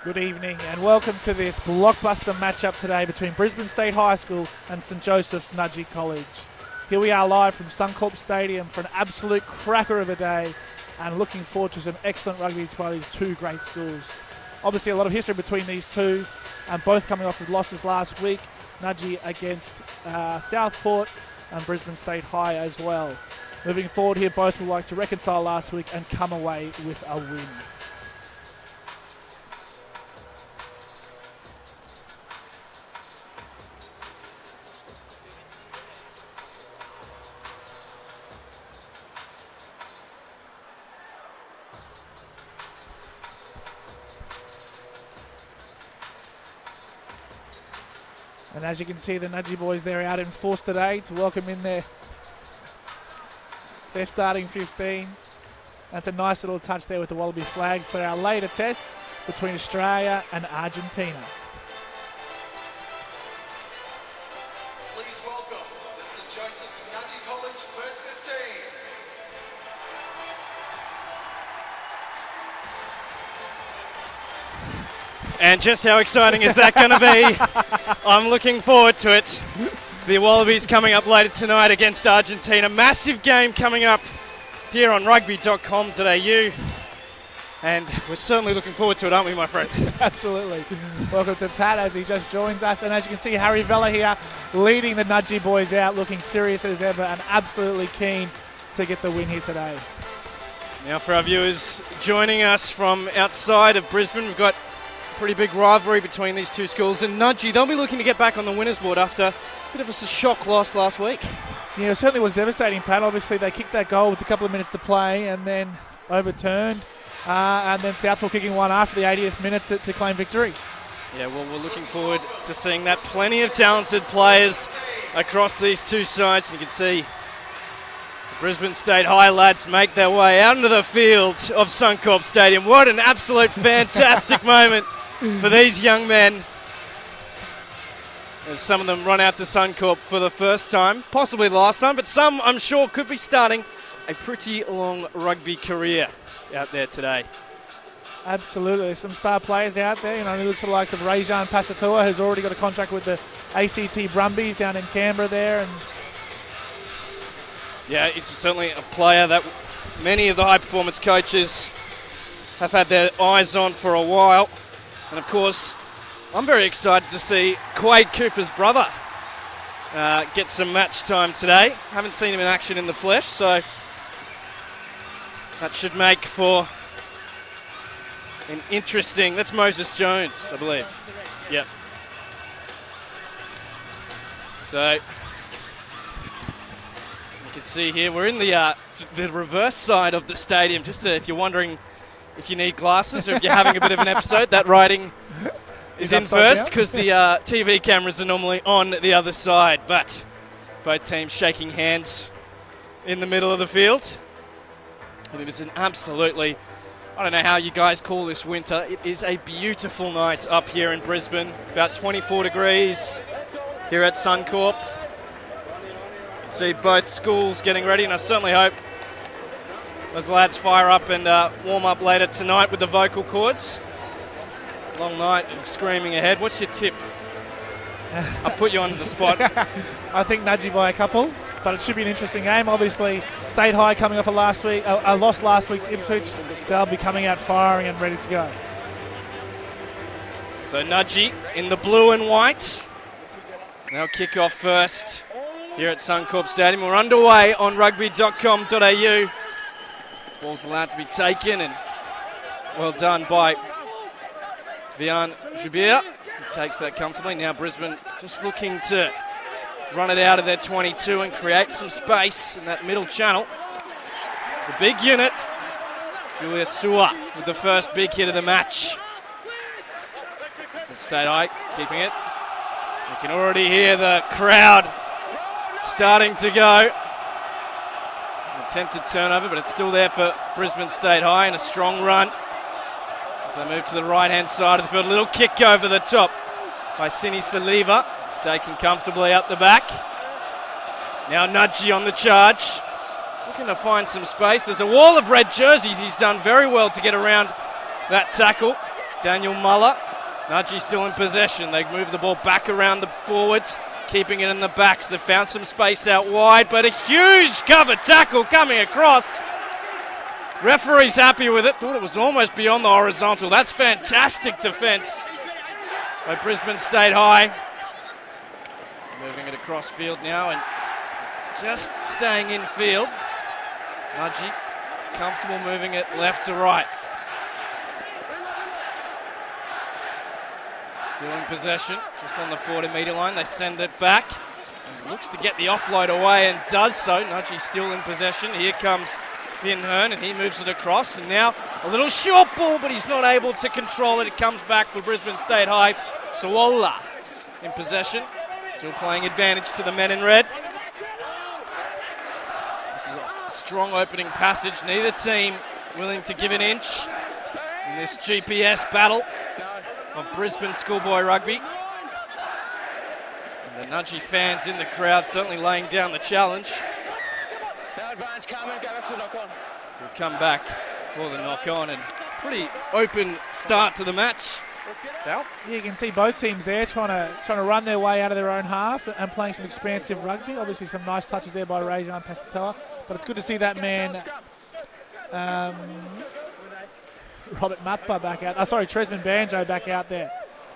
Good evening and welcome to this blockbuster matchup today between Brisbane State High School and St Joseph's Nudgee College. Here we are live from Suncorp Stadium for an absolute cracker of a day and looking forward to some excellent rugby between these two great schools. Obviously a lot of history between these two and both coming off with losses last week. Nudgee against Southport and Brisbane State High as well. Moving forward here, both would like to reconcile last week and come away with a win. And as you can see, the Nudgee boys, they're out in force today to welcome in their starting 15. That's a nice little touch there with the Wallaby flags for our later test between Australia and Argentina. Please welcome the St Joseph's Nudgee College first 15. And just how exciting is that going to be? I'm looking forward to it. The Wallabies coming up later tonight against Argentina. Massive game coming up here on rugby.com.au. And we're certainly looking forward to it, aren't we, my friend? Absolutely. Welcome to Pat as he just joins us. And as you can see, Harry Vella here leading the Nudgee boys out, looking serious as ever and absolutely keen to get the win here today. Now for our viewers joining us from outside of Brisbane, we've got pretty big rivalry between these two schools, and Nudgee, they'll be looking to get back on the winners board after a bit of a shock loss last week. Yeah, it certainly was devastating, Pat. Obviously they kicked that goal with a couple of minutes to play and then overturned, and then Southport kicking one after the 80th minute to claim victory. Yeah, well, we're looking forward to seeing that. Plenty of talented players across these two sides, and you can see the Brisbane State High lads make their way out into the field of Suncorp Stadium. What an absolute fantastic moment for these young men, as some of them run out to Suncorp for the first time, possibly the last time, but some, I'm sure, could be starting a pretty long rugby career out there today. Absolutely. There's some star players out there. You know, he looks at the likes of Rajan Pasatua, who's already got a contract with the ACT Brumbies down in Canberra there. And yeah, he's certainly a player that many of the high-performance coaches have had their eyes on for a while. And, of course, I'm very excited to see Quade Cooper's brother get some match time today. Haven't seen him in action in the flesh, so that should make for an interesting... That's Moses Jones, I believe. Yep. So you can see here, we're in the reverse side of the stadium, just if you're wondering if you need glasses or if you're having a bit of an episode. That writing is in first because the TV cameras are normally on the other side. But both teams shaking hands in the middle of the field. And it is an absolutely, I don't know how you guys call this winter. It is a beautiful night up here in Brisbane. About 24 degrees here at Suncorp. You can see both schools getting ready, and I certainly hope those lads fire up and warm up later tonight with the vocal cords. Long night of screaming ahead. What's your tip? I'll put you on the spot. I think Nudgee by a couple, but it should be an interesting game. Obviously, State High coming off a loss last week to Ipswich. They'll be coming out firing and ready to go. So Nudgee in the blue and white. They'll kick off first here at Suncorp Stadium. We're underway on rugby.com.au. Ball's allowed to be taken, and well done by Vian Jubir, who takes that comfortably. Now Brisbane just looking to run it out of their 22 and create some space in that middle channel. The big unit, Julia Sewer, with the first big hit of the match. State High keeping it. You can already hear the crowd starting to go. Attempted turnover, but it's still there for Brisbane State High, and a strong run as they move to the right-hand side of the field. A little kick over the top by Sini Saliva. It's taken comfortably up the back. Now Nudgee on the charge. He's looking to find some space. There's a wall of red jerseys. He's done very well to get around that tackle. Daniel Muller. Nudgee still in possession. They move the ball back around the forwards, keeping it in the backs. They found some space out wide, but a huge cover tackle coming across. Referee's happy with it. Thought it was almost beyond the horizontal. That's fantastic defence by Brisbane State High. Moving it across field now and just staying in field. Nudgee comfortable moving it left to right. Still in possession, just on the 40-metre line. They send it back. And looks to get the offload away and does so. Nudgee still in possession. Here comes Finn Hearn and he moves it across. And now a little short ball, but he's not able to control it. It comes back for Brisbane State High. Sawola in possession. Still playing advantage to the men in red. This is a strong opening passage. Neither team willing to give an inch in this GPS battle of Brisbane schoolboy rugby. And the Nudgee fans in the crowd certainly laying down the challenge. No advantage coming, go back for the knock-on. So we'll come back for the knock-on and pretty open start to the match. Dal? Yeah, you can see both teams there trying to run their way out of their own half and playing some expansive rugby. Obviously some nice touches there by Rajan Pasatoa, but it's good to see that man Robert Mappa back out. Tresman Banjo back out there.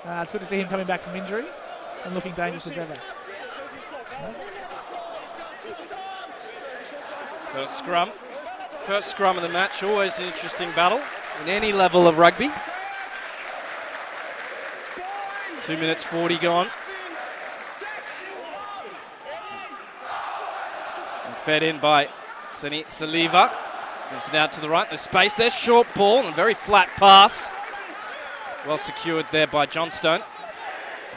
It's good to see him coming back from injury and looking dangerous as ever. So a scrum. First scrum of the match, always an interesting battle in any level of rugby. 2 minutes 40 gone. And fed in by Saliva. Moves it out to the right. There's space there. Short ball and very flat pass. Well secured there by Johnstone.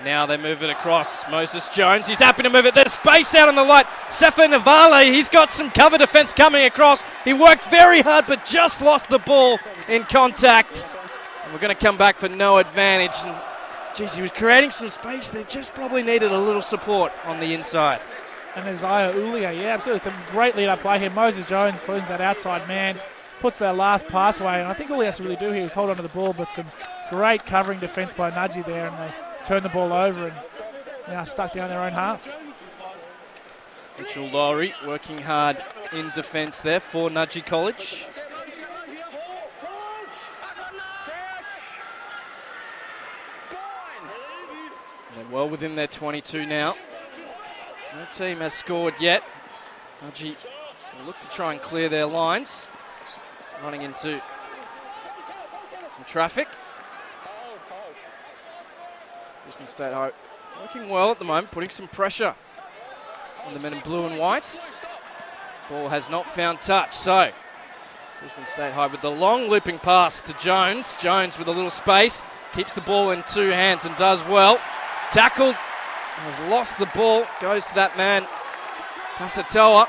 Now they move it across. Moses Jones. He's happy to move it. There's space out on the light. Sefa Navale. He's got some cover defence coming across. He worked very hard but just lost the ball in contact. And we're going to come back for no advantage. And geez, he was creating some space. They just probably needed a little support on the inside. And Isaiah Ulia, yeah, absolutely. Some great lead-up play here. Moses Jones finds that outside man, puts that last pass away. And I think all he has to really do here is hold on to the ball, but some great covering defence by Nudgee there. And they turn the ball over and now stuck down their own half. Mitchell Lowry working hard in defence there for Nudgee College. They're well within their 22 now. No team has scored yet. Nudgee will look to try and clear their lines. Running into some traffic. Brisbane State High working well at the moment, putting some pressure on the men in blue and white. Ball has not found touch, so Brisbane State High with the long looping pass to Jones. Jones with a little space, keeps the ball in two hands and does well. Tackled, has lost the ball, goes to that man, Pasatoa.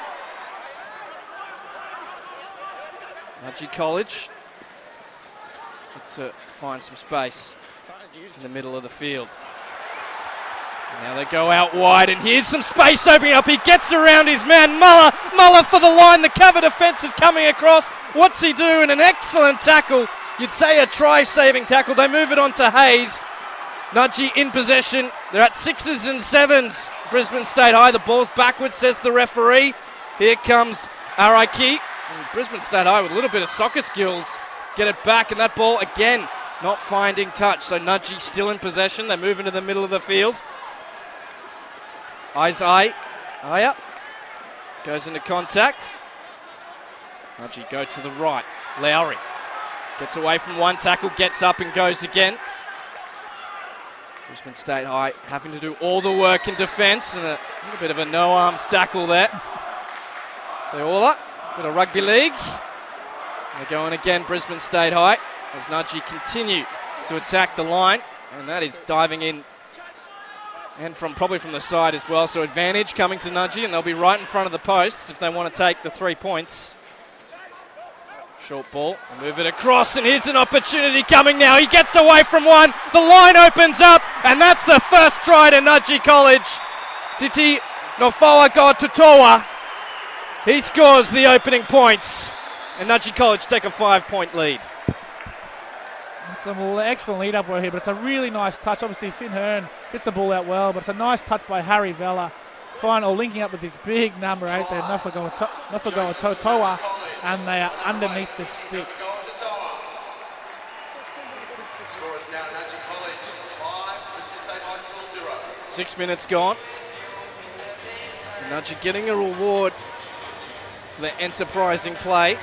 Nudgee College look to find some space in the middle of the field. And now they go out wide, and here's some space opening up. He gets around his man, Muller. Muller for the line. The cover defence is coming across. What's he doing? An excellent tackle. You'd say a try-saving tackle. They move it on to Hayes. Nudgee in possession. They're at 6s and 7s. Brisbane State High. The ball's backwards, says the referee. Here comes Araiki. And Brisbane State High with a little bit of soccer skills. Get it back, and that ball again not finding touch. So Nudgee still in possession. They move into the middle of the field. Isaiah goes into contact. Nudgee go to the right. Lowry gets away from one tackle, gets up and goes again. Brisbane State High having to do all the work in defence, and a little bit of a no-arms tackle there. Sayola, bit of rugby league. They're going again, Brisbane State High, as Nudgee continue to attack the line, and that is diving in, and probably from the side as well. So advantage coming to Nudgee, and they'll be right in front of the posts if they want to take the 3 points. Short ball, and move it across, and here's an opportunity coming now. He gets away from one, the line opens up, and that's the first try to Nudgee College. Titi Nofoa Tutoa, he scores the opening points, and Nudgee College take a 5-point lead. And some excellent lead-up work here, but it's a really nice touch. Obviously, Finn Hearn gets the ball out well, but it's a nice touch by Harry Vella. Final linking up with his big number 8 there, Nufagoa Totoa, and they are underneath the sticks. Score is now Nudgee College 5, Brisbane State High School 0. 6 minutes gone. Nudgee getting a reward for their enterprising play.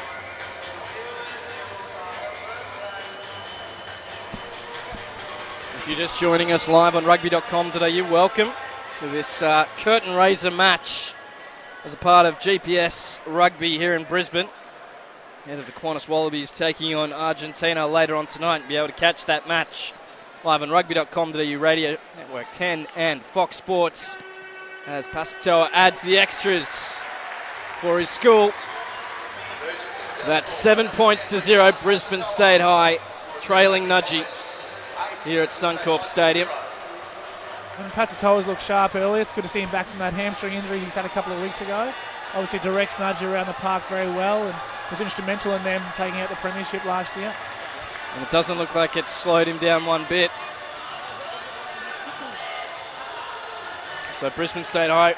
If you're just joining us live on rugby.com today, you're welcome to this curtain raiser match as a part of GPS Rugby here in Brisbane. Head of the Qantas Wallabies taking on Argentina later on tonight, and be able to catch that match live on rugby.com.au, Radio Network 10 and Fox Sports, as Pasatoa adds the extras for his school. So that's 7 points to 0, Brisbane State High trailing Nudgee here at Suncorp Stadium. And Pasatoa's looked sharp earlier. It's good to see him back from that hamstring injury he's had a couple of weeks ago. Obviously directs Nudgee around the park very well and was instrumental in them taking out the premiership last year. And it doesn't look like it's slowed him down one bit. So Brisbane State High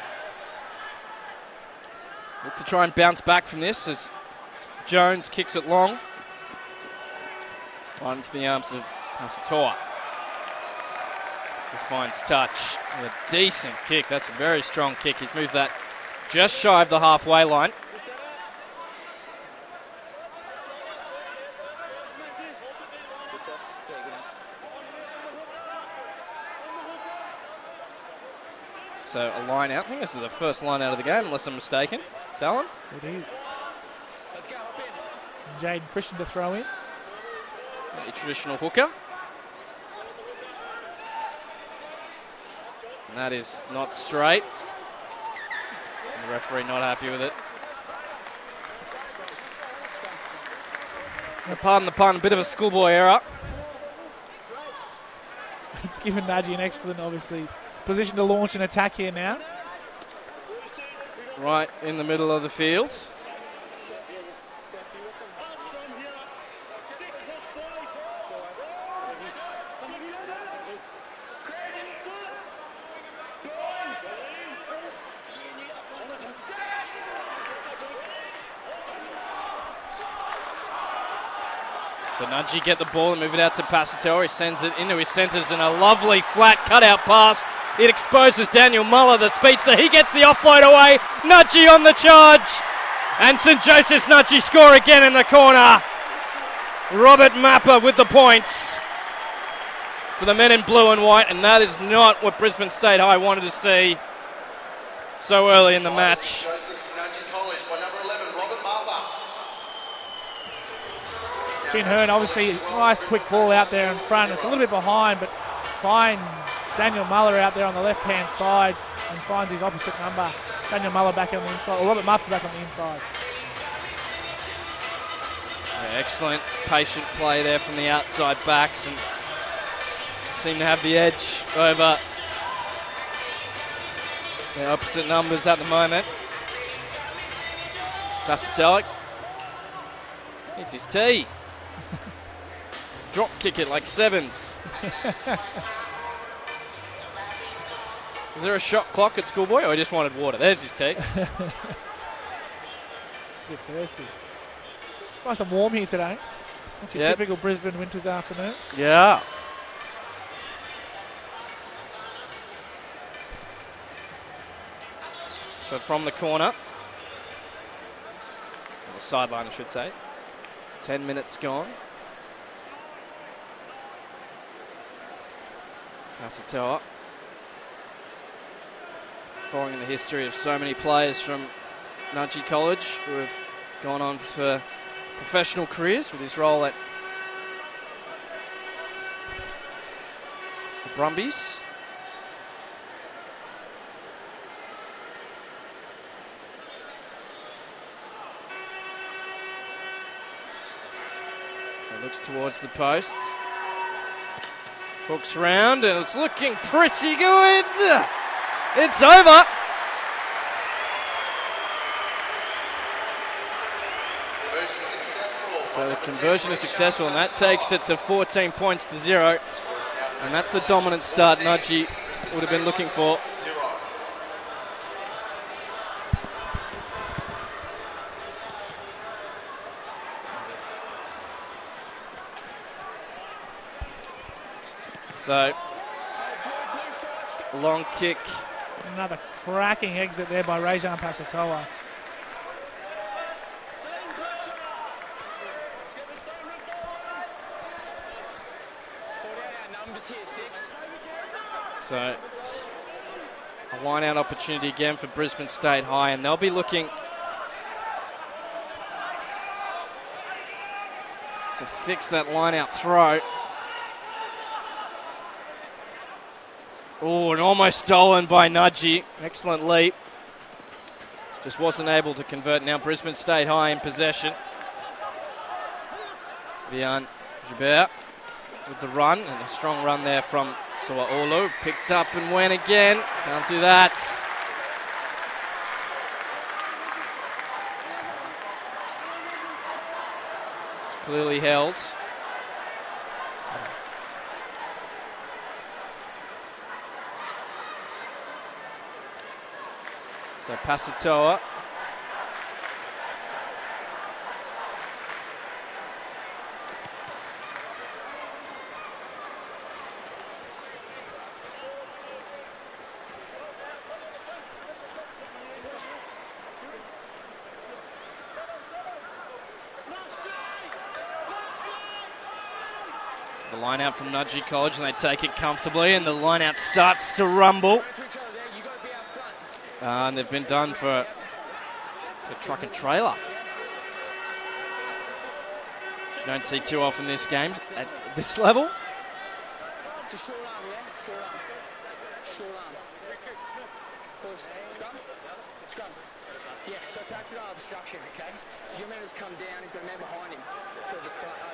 look to try and bounce back from this as Jones kicks it long. Right into the arms of Pasatoa, who finds touch with a decent kick. That's a very strong kick. He's moved that just shy of the halfway line. So a line out. I think this is the first line out of the game, unless I'm mistaken. Dallin? It is. And Jaden Christian to throw in. A traditional hooker. And that is not straight. And the referee not happy with it. So pardon the pun, a bit of a schoolboy error. It's given Nudgee an excellent, obviously, position to launch an attack here now. Right in the middle of the field. So Nudgee get the ball and move it out to Pasatoa. He sends it into his centres and a lovely flat cutout pass. It exposes Daniel Muller, the speedster. He gets the offload away. Nudgee on the charge. And St Joseph's Nudgee score again in the corner. Robert Mapper with the points for the men in blue and white. And that is not what Brisbane State High wanted to see so early in the match. Finn Hearn, obviously, nice quick ball out there in front. It's a little bit behind, but finds Daniel Muller out there on the left-hand side and finds his opposite number. Daniel Muller back on the inside, or Robert Mapper back on the inside. Yeah, excellent patient play there from the outside backs, and seem to have the edge over the opposite numbers at the moment. Pasatoa hits his tee. Drop kick it like sevens. Is there a shot clock at schoolboy, or he just wanted water? There's his tee. He's a bit thirsty. Nice and warm here today. Not your typical Brisbane winter's afternoon. Yeah. So from the corner, or the sideline I should say, 10 minutes gone. Pasatoa, following the history of so many players from Nudgee College who have gone on for professional careers with his role at the Brumbies. So looks towards the posts. Hooks round and it's looking pretty good. It's over. So the conversion is successful, and that takes it to 14 points to 0. And that's the dominant start Nudgee would have been looking for. So, long kick. Another cracking exit there by Rajan Pasatoa. So, it's a line-out opportunity again for Brisbane State High, and they'll be looking to fix that line-out throw. Oh, and almost stolen by Nudgee. Excellent leap. Just wasn't able to convert. Now Brisbane State High in possession. Vian Joubert with the run, and a strong run there from Sua'olu. Picked up and went again. Can't do that. It's clearly held. So Pasatoa. So the line out from Nudgee College, and they take it comfortably, and the line out starts to rumble. And they've been done for the truck and trailer. Which you don't see too often this game at this level. Short arm, yeah? Short arm. Short arm. Scrum? Scrum. Yeah, so it's accidental obstruction, okay? Your man has come down, he's got a man behind him. So it's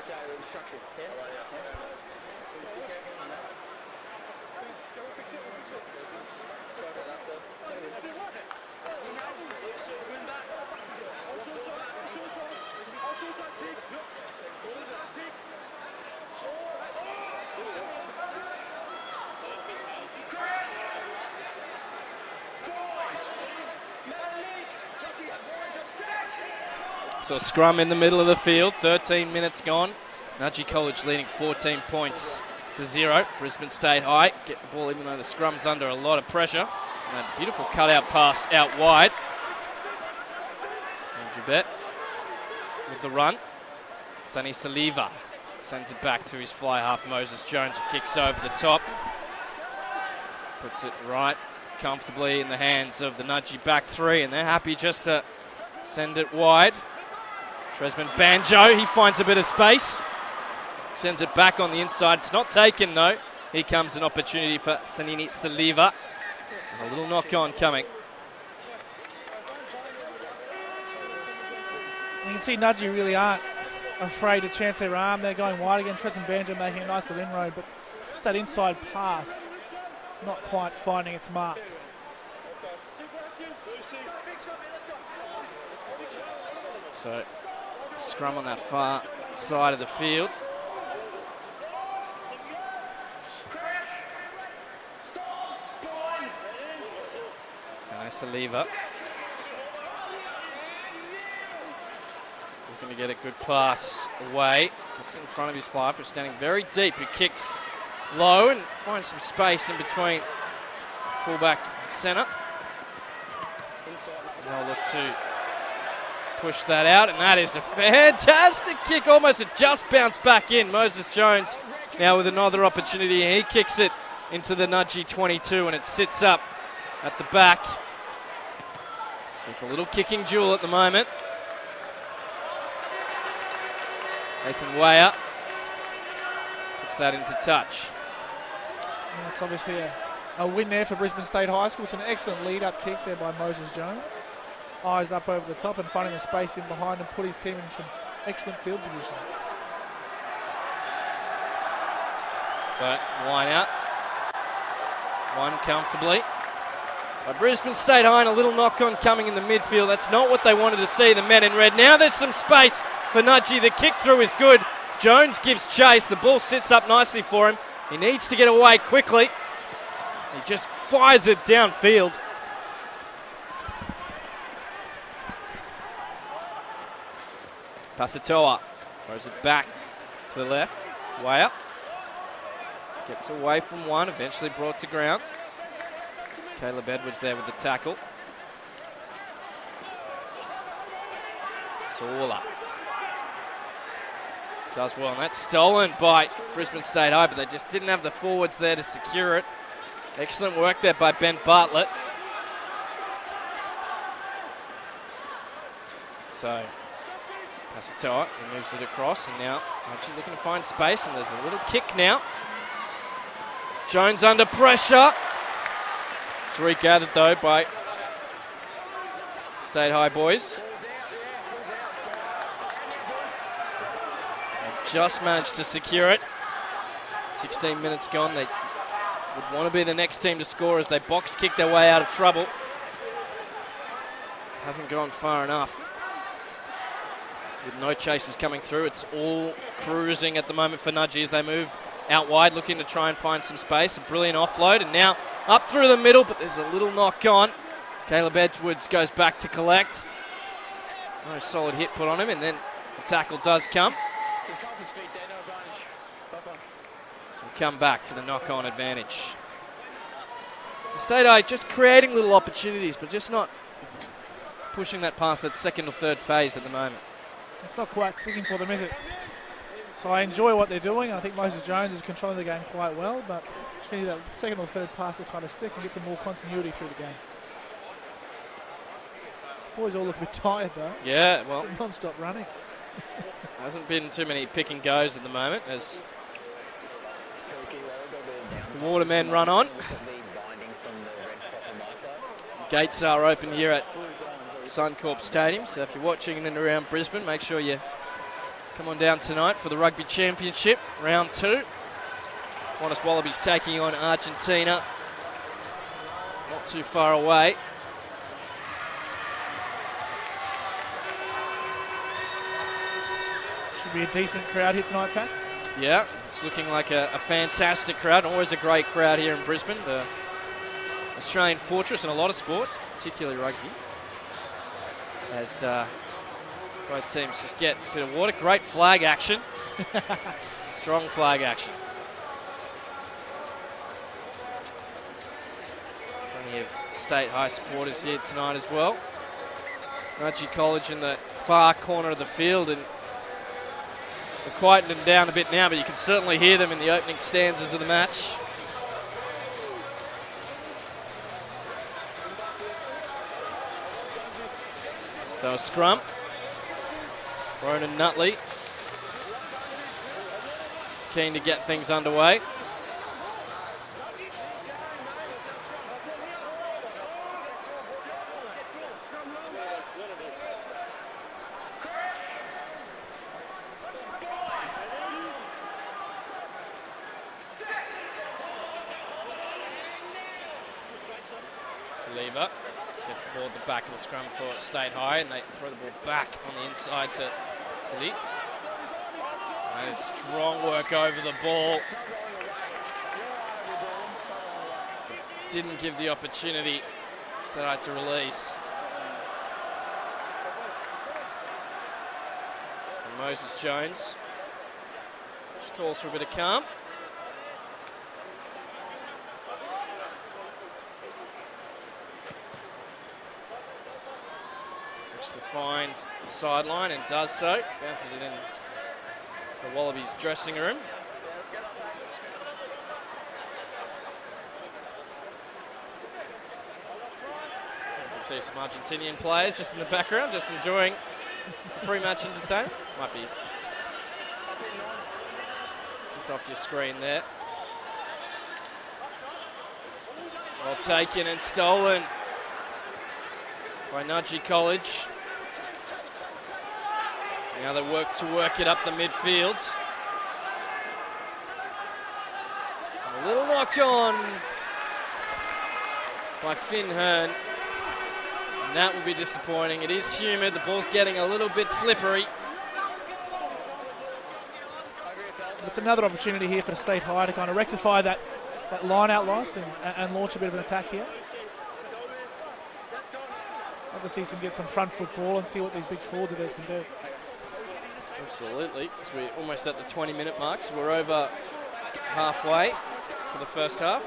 an obstruction, yeah? So a scrum in the middle of the field, 13 minutes gone. Nudgee College leading 14 points to 0. Brisbane State High get the ball even though the scrum's under a lot of pressure. And a beautiful cutout pass out wide. And Joubert with the run. Sunny Saliva sends it back to his fly half Moses Jones, who kicks over the top. Puts it right comfortably in the hands of the Nudgee back three, and they're happy just to send it wide. Tresman Banjo, he finds a bit of space. Sends it back on the inside. It's not taken though. Here comes an opportunity for Sanini Saliva. There's a little knock-on coming. You can see Nudgee really aren't afraid to chance their arm. They're going wide again. Tresman Banjo making a nice little inroad, but just that inside pass, not quite finding its mark. So, scrum on that far side of the field. Saliva looking to get a good pass away. Gets in front of his fly for standing very deep. He kicks low and finds some space in between fullback and centre. They'll look to push that out, and that is a fantastic kick. Almost it just bounced back in. Moses Jones now with another opportunity. He kicks it into the Nudgee 22, and it sits up at the back. So it's a little kicking duel at the moment. Nathan Weyer puts that into touch. And it's obviously a win there for Brisbane State High School. It's an excellent lead-up kick there by Moses Jones. Eyes up over the top and finding the space in behind and put his team in some excellent field position. So, line out. One comfortably. By Brisbane State High, and a little knock-on coming in the midfield. That's not what they wanted to see, the men in red. Now there's some space for Nudgee. The kick through is good. Jones gives chase. The ball sits up nicely for him. He needs to get away quickly. He just fires it downfield. Pasatoa throws it back to the left. Way up. Gets away from one. Eventually brought to ground. Caleb Edwards there with the tackle. Sawler does well, and that's stolen by Brisbane State High, but they just didn't have the forwards there to secure it. Excellent work there by Ben Bartlett. So, Pasatoa, he moves it across, and now actually looking to find space, and there's a little kick now. Jones under pressure. It's regathered though by State High boys. Just managed to secure it. 16 minutes gone. They would want to be the next team to score as they box kick their way out of trouble. Hasn't gone far enough. With no chasers coming through, it's all cruising at the moment for Nudgee as they move out wide, looking to try and find some space. A brilliant offload, and now up through the middle, but there's a little knock on. Caleb Edwards goes back to collect. No solid hit put on him, and then the tackle does come. So we'll come back for the knock-on advantage. So State High just creating little opportunities, but just not pushing that past that second or third phase at the moment. It's not quite sticking for them, is it? So I enjoy what they're doing. I think Moses Jones is controlling the game quite well, but just need that second or third pass to kind of stick and get some more continuity through the game. Boys all look a bit tired though. Yeah, well, non-stop running. Hasn't been too many pick and goes at the moment as the Watermen run on. Gates are open here at Suncorp Stadium, so if you're watching in and around Brisbane, make sure you come on down tonight for the Rugby Championship, round 2. Qantas Wallabies taking on Argentina. Not too far away. Should be a decent crowd here tonight, Pat. Yeah, it's looking like a fantastic crowd. Always a great crowd here in Brisbane, the Australian fortress in a lot of sports, particularly rugby. As both teams just get a bit of water. Great flag action. Strong flag action. Plenty of State High supporters here tonight as well. Nudgee College in the far corner of the field, and they're quieting them down a bit now, but you can certainly hear them in the opening stanzas of the match. So a scrum. Ronan Nutley is keen to get things underway. Saliva gets the ball at the back of the scrum for State High, and they throw the ball back on the inside to Saliva. That is strong work over the ball. Didn't give the opportunity for State High to release. So Moses Jones just calls for a bit of calm. To find the sideline and does so. Bounces it in the Wallabies dressing room. You can see some Argentinian players just in the background, just enjoying pre-match entertainment. Might be just off your screen there. Well taken and stolen by Nudgee College. Now they work to work it up the midfield. And a little knock on by Finn Hearn. And that would be disappointing. It is humid. The ball's getting a little bit slippery. It's another opportunity here for the State High to kind of rectify that line-out loss and launch a bit of an attack here. Obviously, get some front football and see what these big forwards of theirs can do. Absolutely. So we're almost at the 20-minute mark, so we're over halfway for the first half.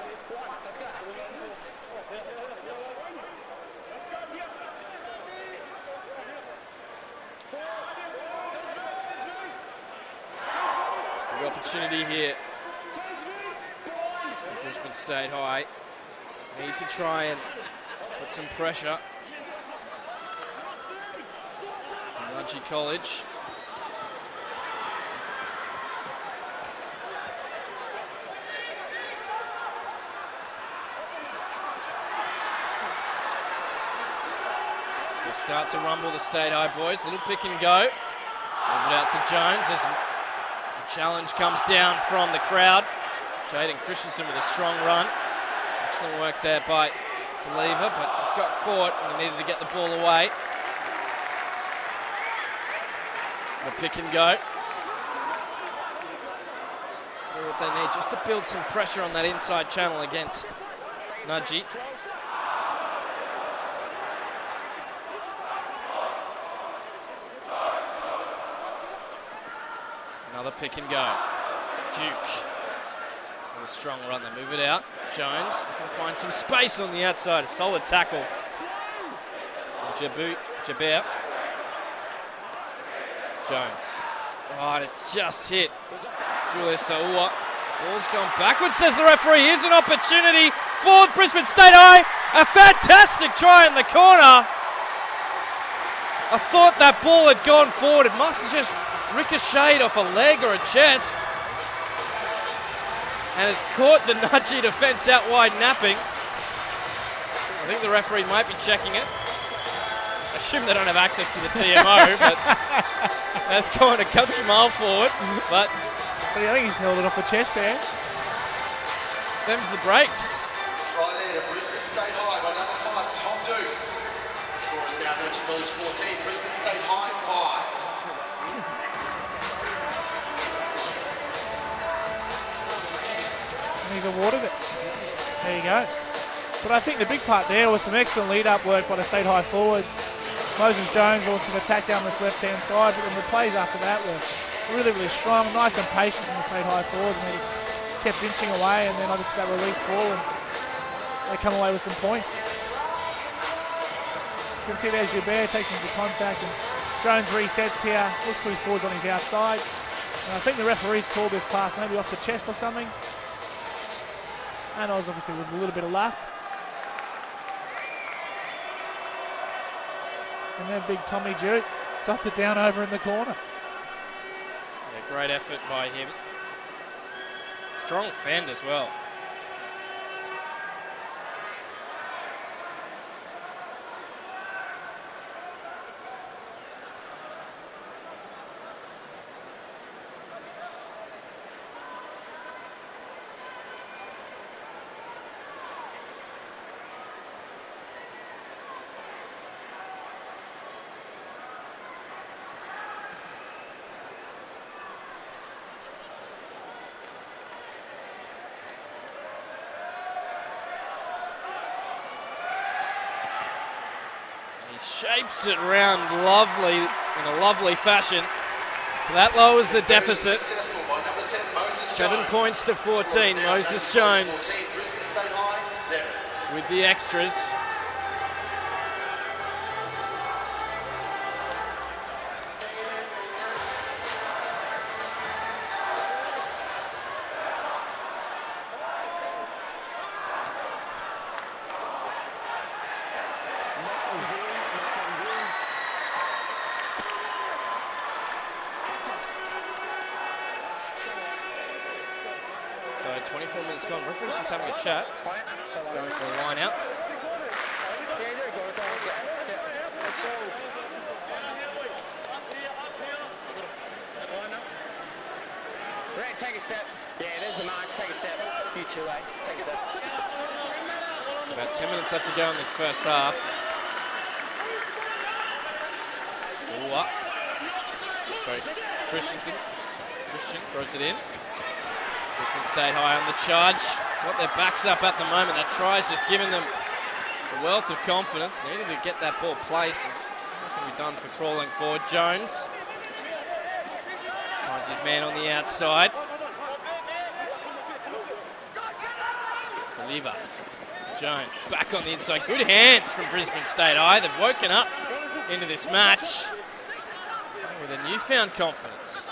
Big opportunity here for Brisbane State High. Need to try and put some pressure on Nudgee College. They start to rumble the State High boys. Little pick and go. Move it out to Jones as the challenge comes down from the crowd. Jaden Christensen with a strong run. Excellent work there by Saliva, but just got caught and needed to get the ball away. The pick and go. That's what they need, just to build some pressure on that inside channel against Nudgee. Another pick and go. Duke. With a strong run, they move it out. Jones looking to find some space on the outside. A solid tackle. Jaber. Jones. Oh, and it's just hit Julius Aua. Ball's gone backwards, says the referee. Here's an opportunity for Brisbane State High. A fantastic try in the corner. I thought that ball had gone forward. It must have just ricocheted off a leg or a chest. And it's caught the Nudgee defence out wide napping. I think the referee might be checking it. I assume they don't have access to the TMO, but that's going a country mile forward. But I think he's held it off the chest there. Them's the breaks. Try there to Brisbane State High by number 5, Tom Duke. Score is now Nudgee College 14, Brisbane State High 5. He's awarded it. There you go. But I think the big part there was some excellent lead-up work by the State High forwards. Moses Jones launched an attack down this left-hand side, but then the plays after that were really, really strong, nice and patient from the State High forwards, and they just kept inching away, and then obviously that release ball, and they come away with some points. You can see there's Joubert takes into contact, and Jones resets here, looks for his forwards on his outside, and I think the referee's called this pass maybe off the chest or something. And I was obviously with a little bit of luck. And then big Tommy Duke dots it down over in the corner. Yeah, great effort by him. Strong fend as well. Shapes it round lovely, in a lovely fashion. So that lowers the deficit. 7 points to 14. Moses Jones with the extras. So 24 minutes gone. Referee's just having a chat. Going for a line out. Right, take a step. Yeah, there's the marks. Take a step. You too, eh? Take a step. It's about 10 minutes left to go in this first half. So what? Sorry, Christensen. Christian throws it in. Brisbane State High on the charge. Got their backs up at the moment. That try's just giving them a wealth of confidence. Needed to get that ball placed. It's going to be done for crawling forward. Jones finds his man on the outside. Saliva. Jones back on the inside. Good hands from Brisbane State High. They've woken up into this match with a newfound confidence.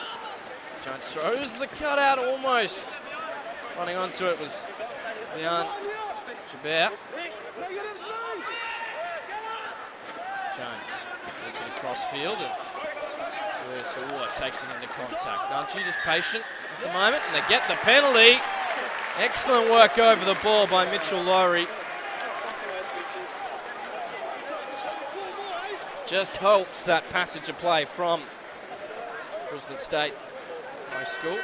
Jones throws the cutout almost. Running onto it was Leon Chabert. Jones moves it across field and takes it into contact. Nudgee just patient at the moment and they get the penalty. Excellent work over the ball by Mitchell Lowry. Just halts that passage of play from Brisbane State High School.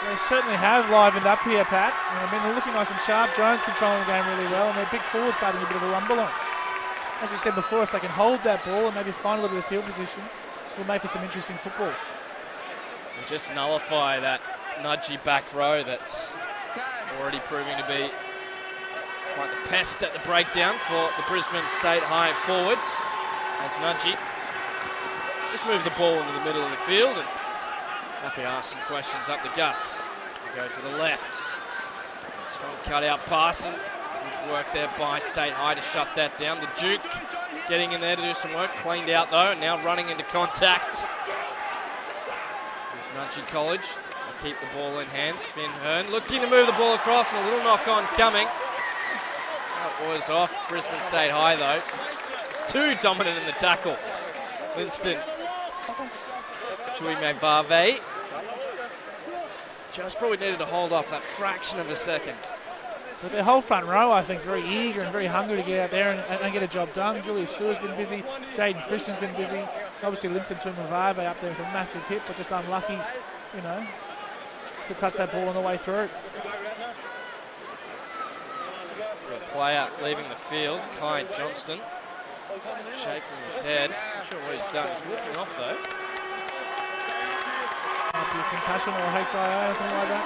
They certainly have livened up here, Pat. I mean, they're looking nice and sharp. Jones controlling the game really well, and their big forward starting a bit of a rumble on. As you said before, if they can hold that ball and maybe find a little bit of field position, it'll make for some interesting football. And just nullify that Nudgee back row that's already proving to be quite the pest at the breakdown for the Brisbane State High forwards. As Nudgee just move the ball into the middle of the field and happy to ask some questions up the guts. We go to the left. Strong cutout pass and good work there by State High to shut that down. The Duke getting in there to do some work. Cleaned out though, and now running into contact. This Nudgee College will keep the ball in hands. Finn Hearn looking to move the ball across and a little knock on coming. That was off Brisbane State High though. It's too dominant in the tackle. Winston Chuime Bave just probably needed to hold off that fraction of a second. But their whole front row, I think, is very eager and very hungry to get out there and get a job done. Julius Schuer's been busy. Jaden Christian's been busy. Obviously, Winston Tuimavave up there with a massive hit, but just unlucky, you know, to touch that ball on the way through. A player leaving the field, Kai Johnston, shaking his head. Not sure what he's done. He's walking off though. Might be a concussion or a HIA or something like that.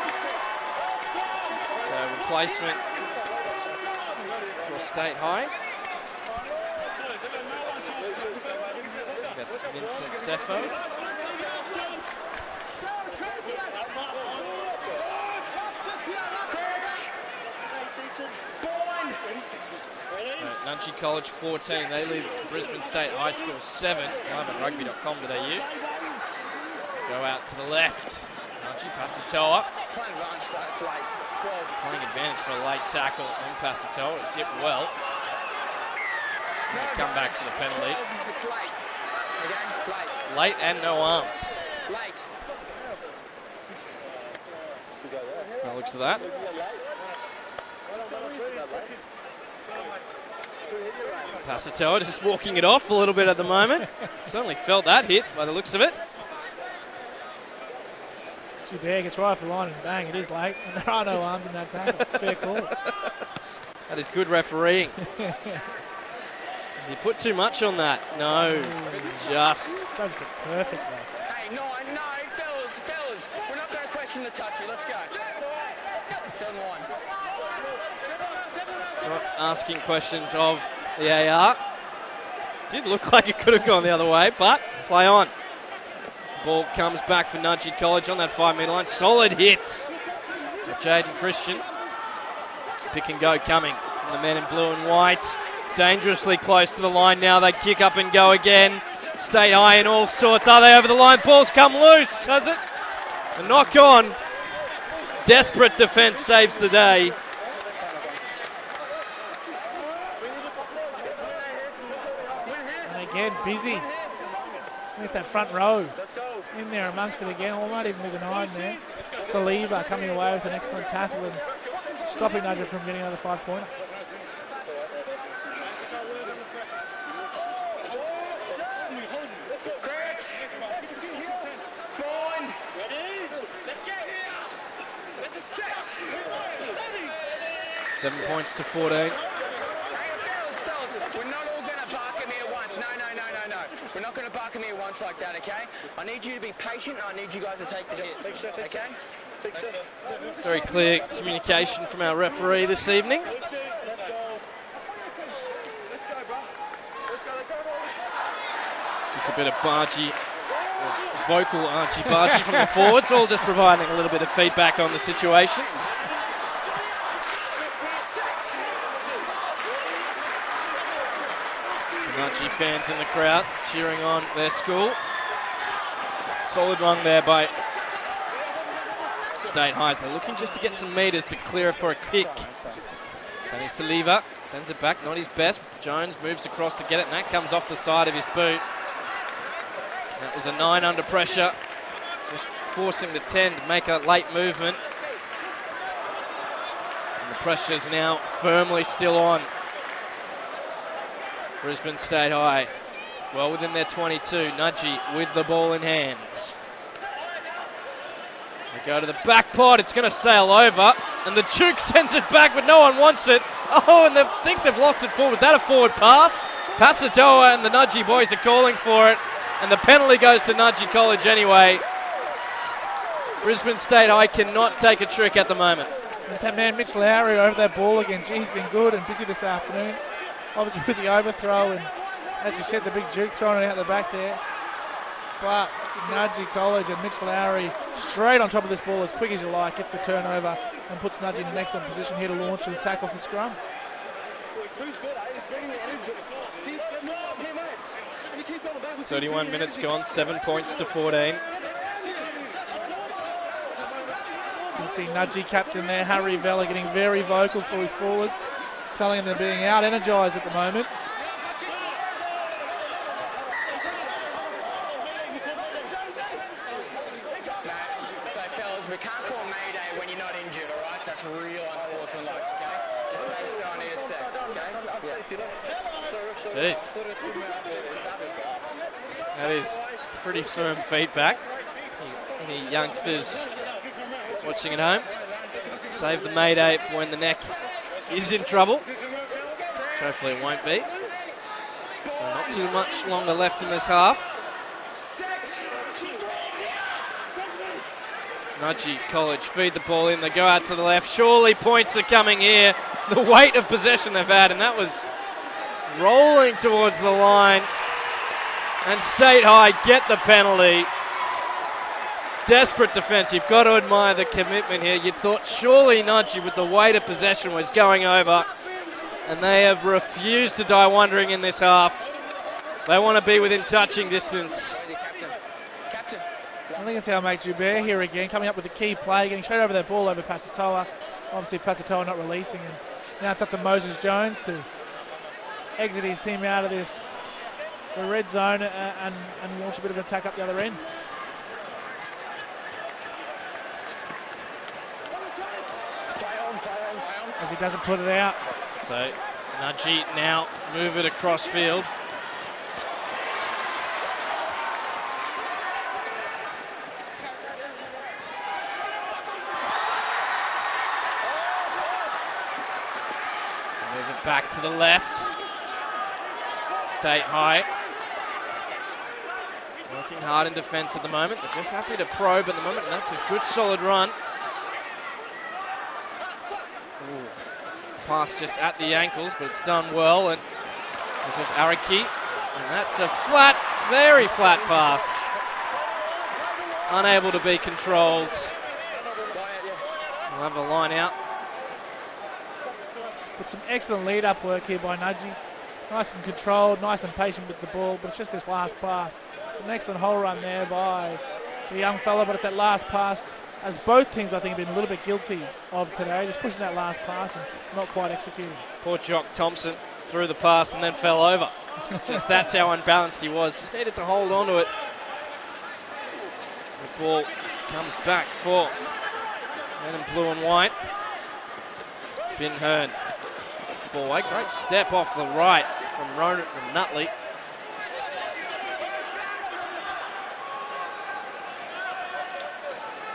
So replacement for State High. That's Vincent Sefo. So Nudgee College 14, they leave Brisbane State High School 7. Live at rugby.com.au. Go out to the left. Nudgee Pasatoa. Playing advantage for a late tackle on Pasatoa. It's hit well. They come back for the penalty. It's late. Again, Late and no arms. late. By the looks of that. Pasatoa just walking it off a little bit at the moment. Certainly felt that hit by the looks of it. Chabert gets right off the line and bang, it is late. And there are no arms in that tackle. Fair call. That is good refereeing. Has he put too much on that? No, just. Judged it perfectly. Hey, no, fellas, we're not going to question the touchy. Let's go. 7-1. Not asking questions of the AR. Did look like it could have gone the other way, but play on. The ball comes back for Nudgee College on that 5-metre line. Solid hits. Jaden Christian. Pick and go coming from the men in blue and white. Dangerously close to the line now. They kick up and go again. Stay high in all sorts. Are they over the line? Ball's come loose, has it? A knock on. Desperate defence saves the day. And again, busy. It's that front row in there amongst it again. Well, might even be the 9 there. Saliva coming away with an excellent tackle and stopping Nudgee from getting another 5-pointer. Cracks. Bond. Ready? Let's get here. Let's set. 7 points to 14. Fellas, we're not all going to bark at me at once. No. We're not going to buck him here once like that, okay? I need you to be patient, and I need you guys to take the hit, okay? Very clear communication from our referee this evening. Just a bit of vocal argy-bargy from the forwards, all just providing a little bit of feedback on the situation. Nudgee fans in the crowd cheering on their school. Solid run there by State Highs. They're looking just to get some metres to clear for a kick. Sonny Saliva sends it back, not his best. Jones moves across to get it, and that comes off the side of his boot. That was a 9 under pressure, just forcing the 10 to make a late movement. And the pressure's now firmly still on. Brisbane State High, well within their 22. Nudgee with the ball in hand. They go to the back pod, it's going to sail over, and the Duke sends it back, but no one wants it. Oh, and they think they've lost it forward. Was that a forward pass? Pasatoa and the Nudgee boys are calling for it, and the penalty goes to Nudgee College anyway. Brisbane State High cannot take a trick at the moment. There's that man Mitch Lowry over that ball again. Gee, he's been good and busy this afternoon. Obviously with the overthrow, and as you said, the big Duke throwing it out the back there. But Nudgee College and Mitch Lowry straight on top of this ball as quick as you like, gets the turnover and puts Nudgee in an excellent position here to launch an attack off the scrum. 31 minutes gone, 7 points to 14. You can see Nudgee captain there, Harry Vella, getting very vocal for his forwards, telling them they're being out-energised at the moment. So, fellas, we can't call Mayday when you're not injured, all right? So that's real unfortunate, okay? Just say so, I need a sec, okay? Jeez. That is pretty firm feedback. Any youngsters watching at home, save the Mayday for when the neck is in trouble. Hopefully it won't be. So not too much longer left in this half. Nudgee College feed the ball in, they go out to the left. Surely points are coming here. The weight of possession they've had, and that was rolling towards the line. And State High get the penalty. Desperate defence. You've got to admire the commitment here. You thought surely Nudgee, with the weight of possession, was going over, and they have refused to die wondering in this half. They want to be within touching distance. I think it's our mate Joubert here again, coming up with a key play, getting straight over that ball over Pasatoa. Obviously Pasatoa not releasing, and now it's up to Moses Jones to exit his team out of this the red zone and launch a bit of an attack up the other end. As he doesn't put it out. So Nudgee now move it across field. Move it back to the left. State High working hard in defence at the moment. They're just happy to probe at the moment, and that's a good solid run. Pass just at the ankles, but it's done well, and this was Araki, and that's a flat, very flat pass. Unable to be controlled. We'll have a line out. But some excellent lead-up work here by Nudgee. Nice and controlled, nice and patient with the ball, but it's just this last pass. It's an excellent whole run there by the young fella, but it's that last pass, as both teams I think have been a little bit guilty of today, just pushing that last pass and not quite executing. Poor Jock Thompson threw the pass and then fell over. Just that's how unbalanced he was. Just needed to hold on to it. The ball comes back for men in blue and white. Finn Hearn. It's ball away. Great step off the right from Nutley.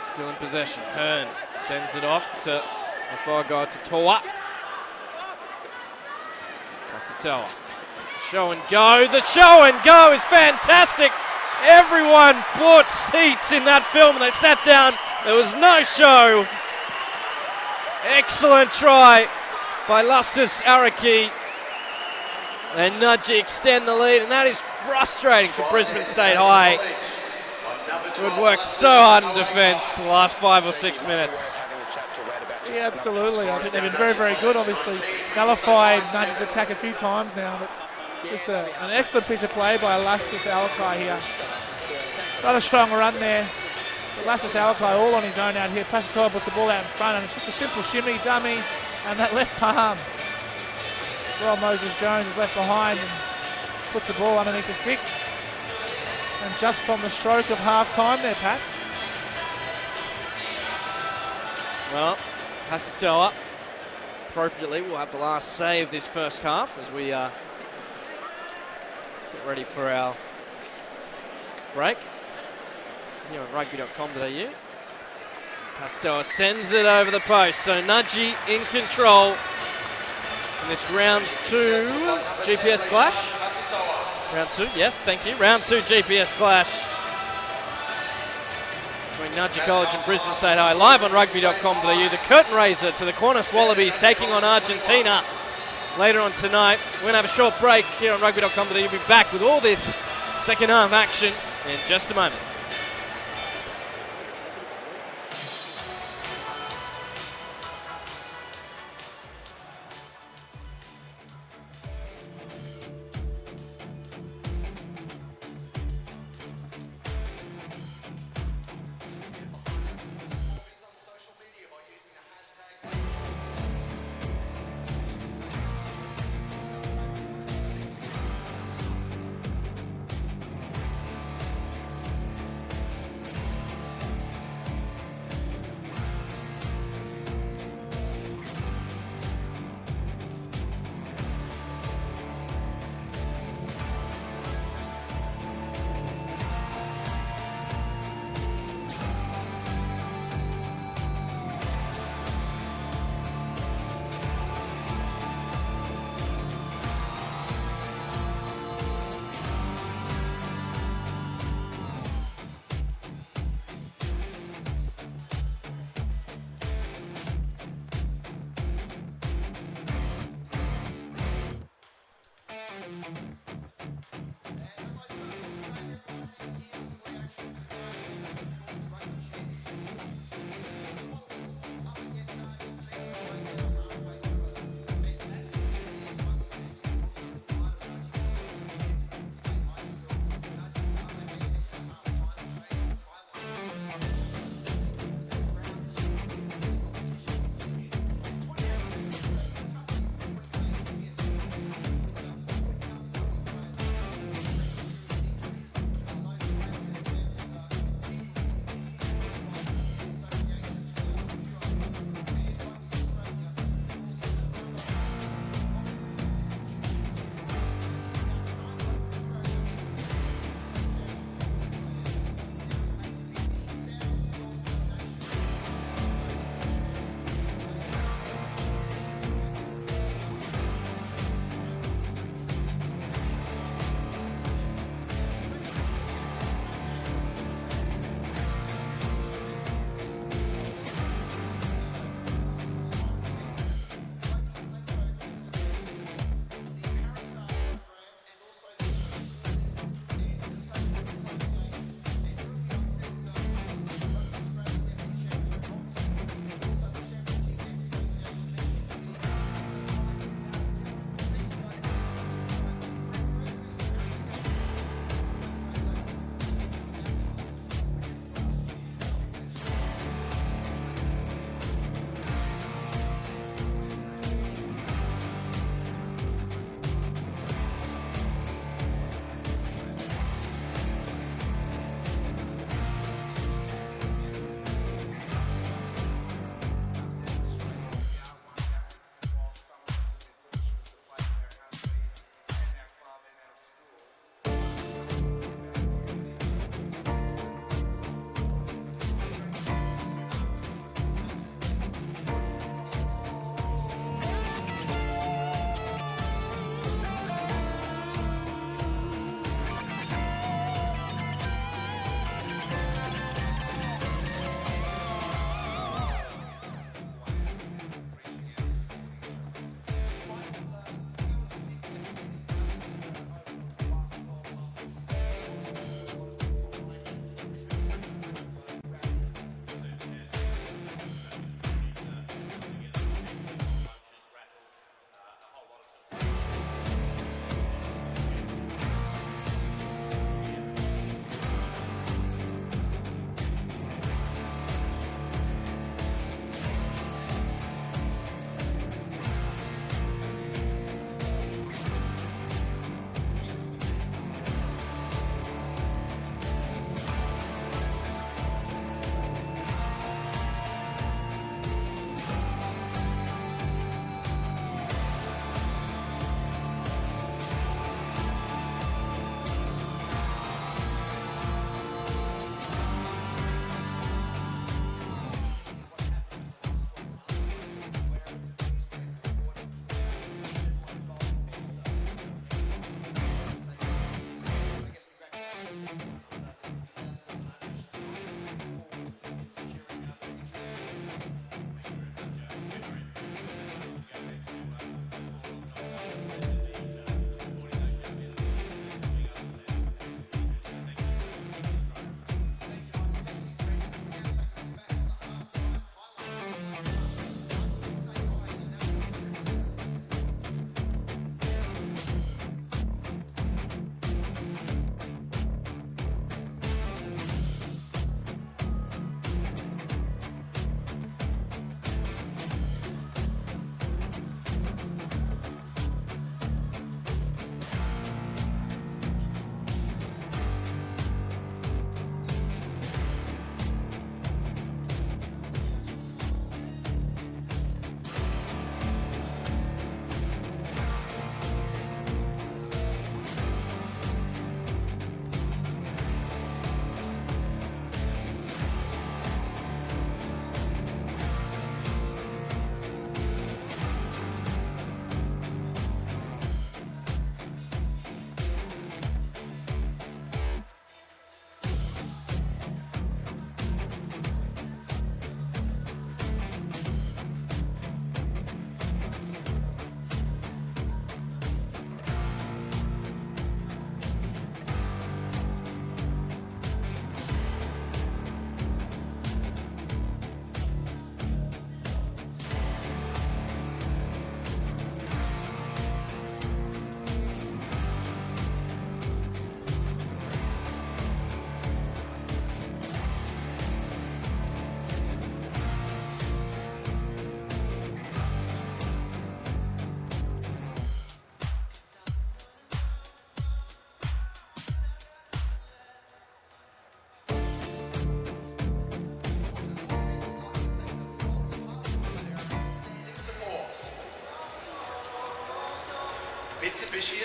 Still in possession. Hearn sends it off to a far guy to Toa. Pasatoa. Show and go. The show and go is fantastic. Everyone bought seats in that film and they sat down. There was no show. Excellent try by Lustus Araki. And Nudgee extend the lead, and that is frustrating for Brisbane State High. Who had worked so hard in defence the last 5 or 6 minutes. Yeah, absolutely. I think they've been very, very good. Obviously, nullified Nudgee's attack a few times now, but just an excellent piece of play by Lustus Alakai here. Not a strong run there. But Lustus Alakai all on his own out here. Pasatoa puts the ball out in front, and it's just a simple shimmy, dummy, and that left palm. Well, Moses Jones is left behind and puts the ball underneath the sticks. And just on the stroke of half-time there, Pat. Well, Pasatoa appropriately will have the last say of this first half as we get ready for our break here on rugby.com.au. Pasatoa sends it over the post, so Nudgee in control in this round 2 GPS clash. Round 2, yes, thank you. Round 2 GPS clash between Nudgee College and Brisbane State High, live on rugby.com.au. The curtain raiser to the Qantas Wallabies taking on Argentina later on tonight. We're going to have a short break here on rugby.com.au. We'll be back with all this second half action in just a moment.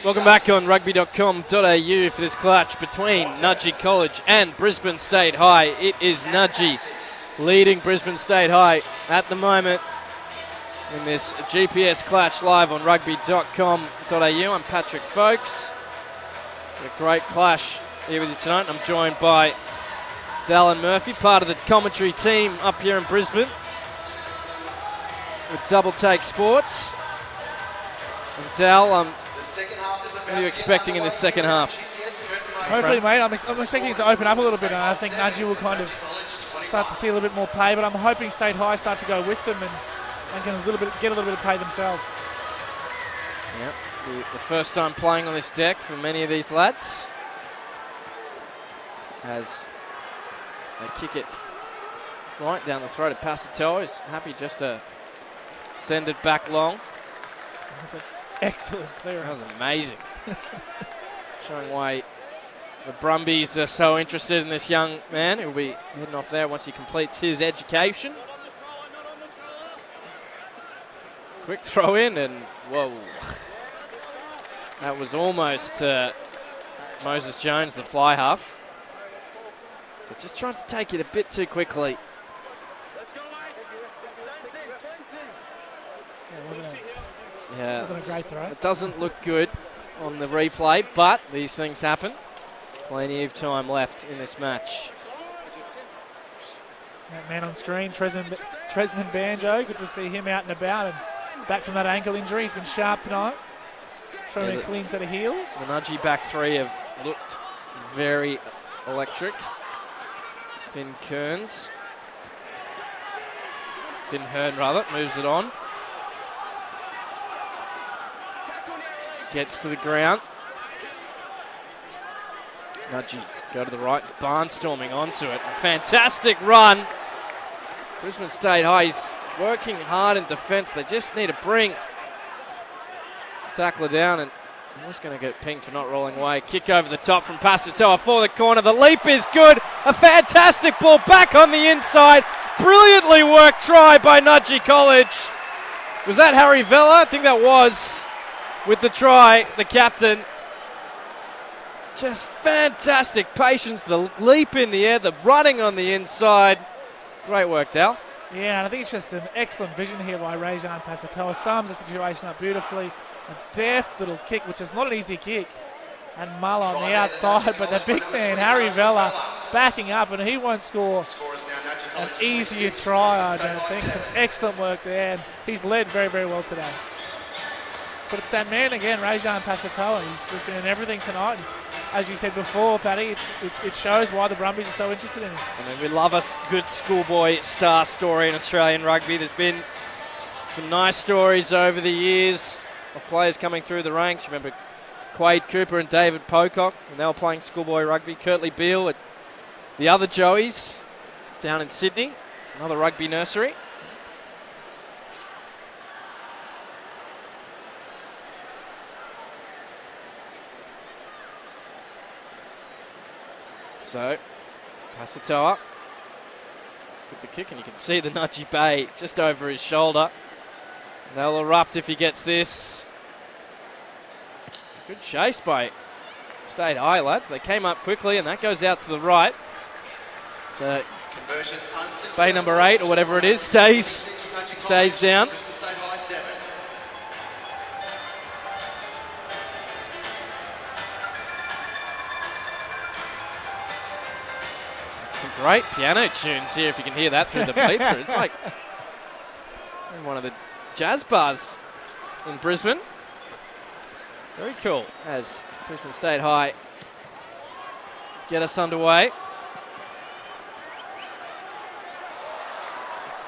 Welcome back on rugby.com.au for this clash between Nudgee College and Brisbane State High. It is Nudgee leading Brisbane State High at the moment in this GPS clash live on rugby.com.au. I'm Patrick Folkes. A great clash here with you tonight. I'm joined by Dallin Murphy, part of the commentary team up here in Brisbane with Double Take Sports. And Dal, what are you expecting in this second half? Hopefully, mate, I'm expecting it to open up a little bit, and I think Nudgee will kind of start to see a little bit more play, but I'm hoping State High start to go with them and can get a little bit of play themselves. Yep, the first time playing on this deck for many of these lads, as they kick it right down the throat of Pasatoa, who's happy just to send it back long. That's an excellent clearance. That was amazing. Showing why the Brumbies are so interested in this young man who'll be heading off there once he completes his education. Quick throw in, and whoa. That was almost Moses Jones, the fly half. So just trying to take it a bit too quickly. Yeah, wasn't a great throw. It doesn't look good on the replay, but these things happen. Plenty of time left in this match. That man on screen, Tresman Banjo, good to see him out and about and back from that ankle injury. He's been sharp tonight. Showing a clean set of heels. The Nudgee back three have looked very electric. Finn Hearn, moves it on. Gets to the ground. Nudgee go to the right, barnstorming onto it. A fantastic run. Brisbane State High is working hard in defence. They just need to bring tackler down, and I'm just going to get pinged for not rolling away. Kick over the top from Pasatoa for the corner. The leap is good. A fantastic ball back on the inside. Brilliantly worked try by Nudgee College. Was that Harry Vella? I think that was. With the try, the captain. Just fantastic patience, the leap in the air, the running on the inside. Great work, Dal. Yeah, and I think it's just an excellent vision here by Rajan Pasatoa. Sums the situation up beautifully. A deft little kick, which is not an easy kick. And Mull on the outside, but the big man, Harry Vella, backing up, and he won't score an easier try, I don't think. Some excellent work there, and he's led very, very well today. But it's that man again, Rajan Pasatoa. He's just been in everything tonight. And as you said before, Paddy, it shows why the Brumbies are so interested in him. I mean, we love a good schoolboy star story in Australian rugby. There's been some nice stories over the years of players coming through the ranks. Remember Quade Cooper and David Pocock, and they were playing schoolboy rugby. Kurtley Beale at the other Joeys down in Sydney, another rugby nursery. So, Pasatoa with the kick, and you can see the Nudgee Bay just over his shoulder. They'll erupt if he gets this. Good chase by State High, lads. They came up quickly, and that goes out to the right. So, Bay number 8, or whatever it is, stays down. Some great piano tunes here, if you can hear that through the bleeper. It's like in one of the jazz bars in Brisbane. Very cool. As Brisbane State High get us underway.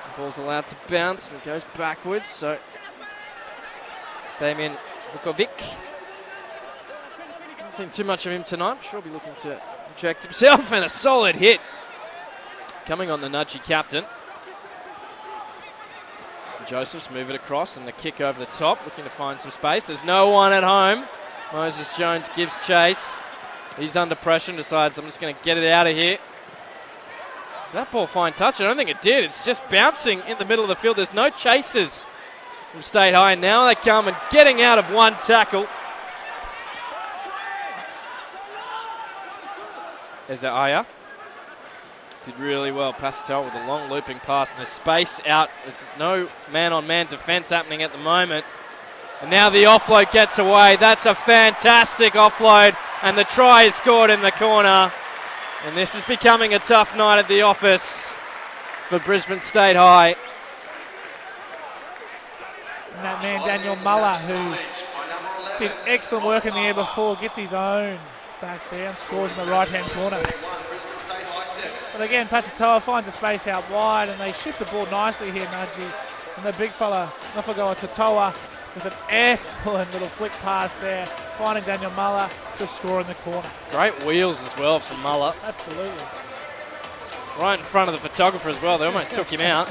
The ball's allowed to bounce and goes backwards. So Damien Vukovic. Haven't seen too much of him tonight. I'm sure he'll be looking to inject himself, and a solid hit coming on the Nudgee captain. St. Joseph's move it across, and the kick over the top, looking to find some space. There's no one at home. Moses Jones gives chase. He's under pressure and decides, I'm just going to get it out of here. Does that ball find touch? I don't think it did. It's just bouncing in the middle of the field. There's no chasers from State High. Now they come and getting out of one tackle. Ezaiah. Did really well. Pastel with a long looping pass, and there's space out. There's no man-on-man defence happening at the moment. And now the offload gets away. That's a fantastic offload, and the try is scored in the corner. And this is becoming a tough night at the office for Brisbane State High. And that man, Daniel Muller, who did excellent work in the air before, gets his own back there and scores in the right-hand corner. But again, Pasatoa finds a space out wide, and they shift the ball nicely here, Nudgee. And the big fella, Nofogoa Totoa, with an excellent little flick pass there, finding Daniel Muller to score in the corner. Great wheels as well from Muller. Absolutely. Right in front of the photographer as well. They almost took him out.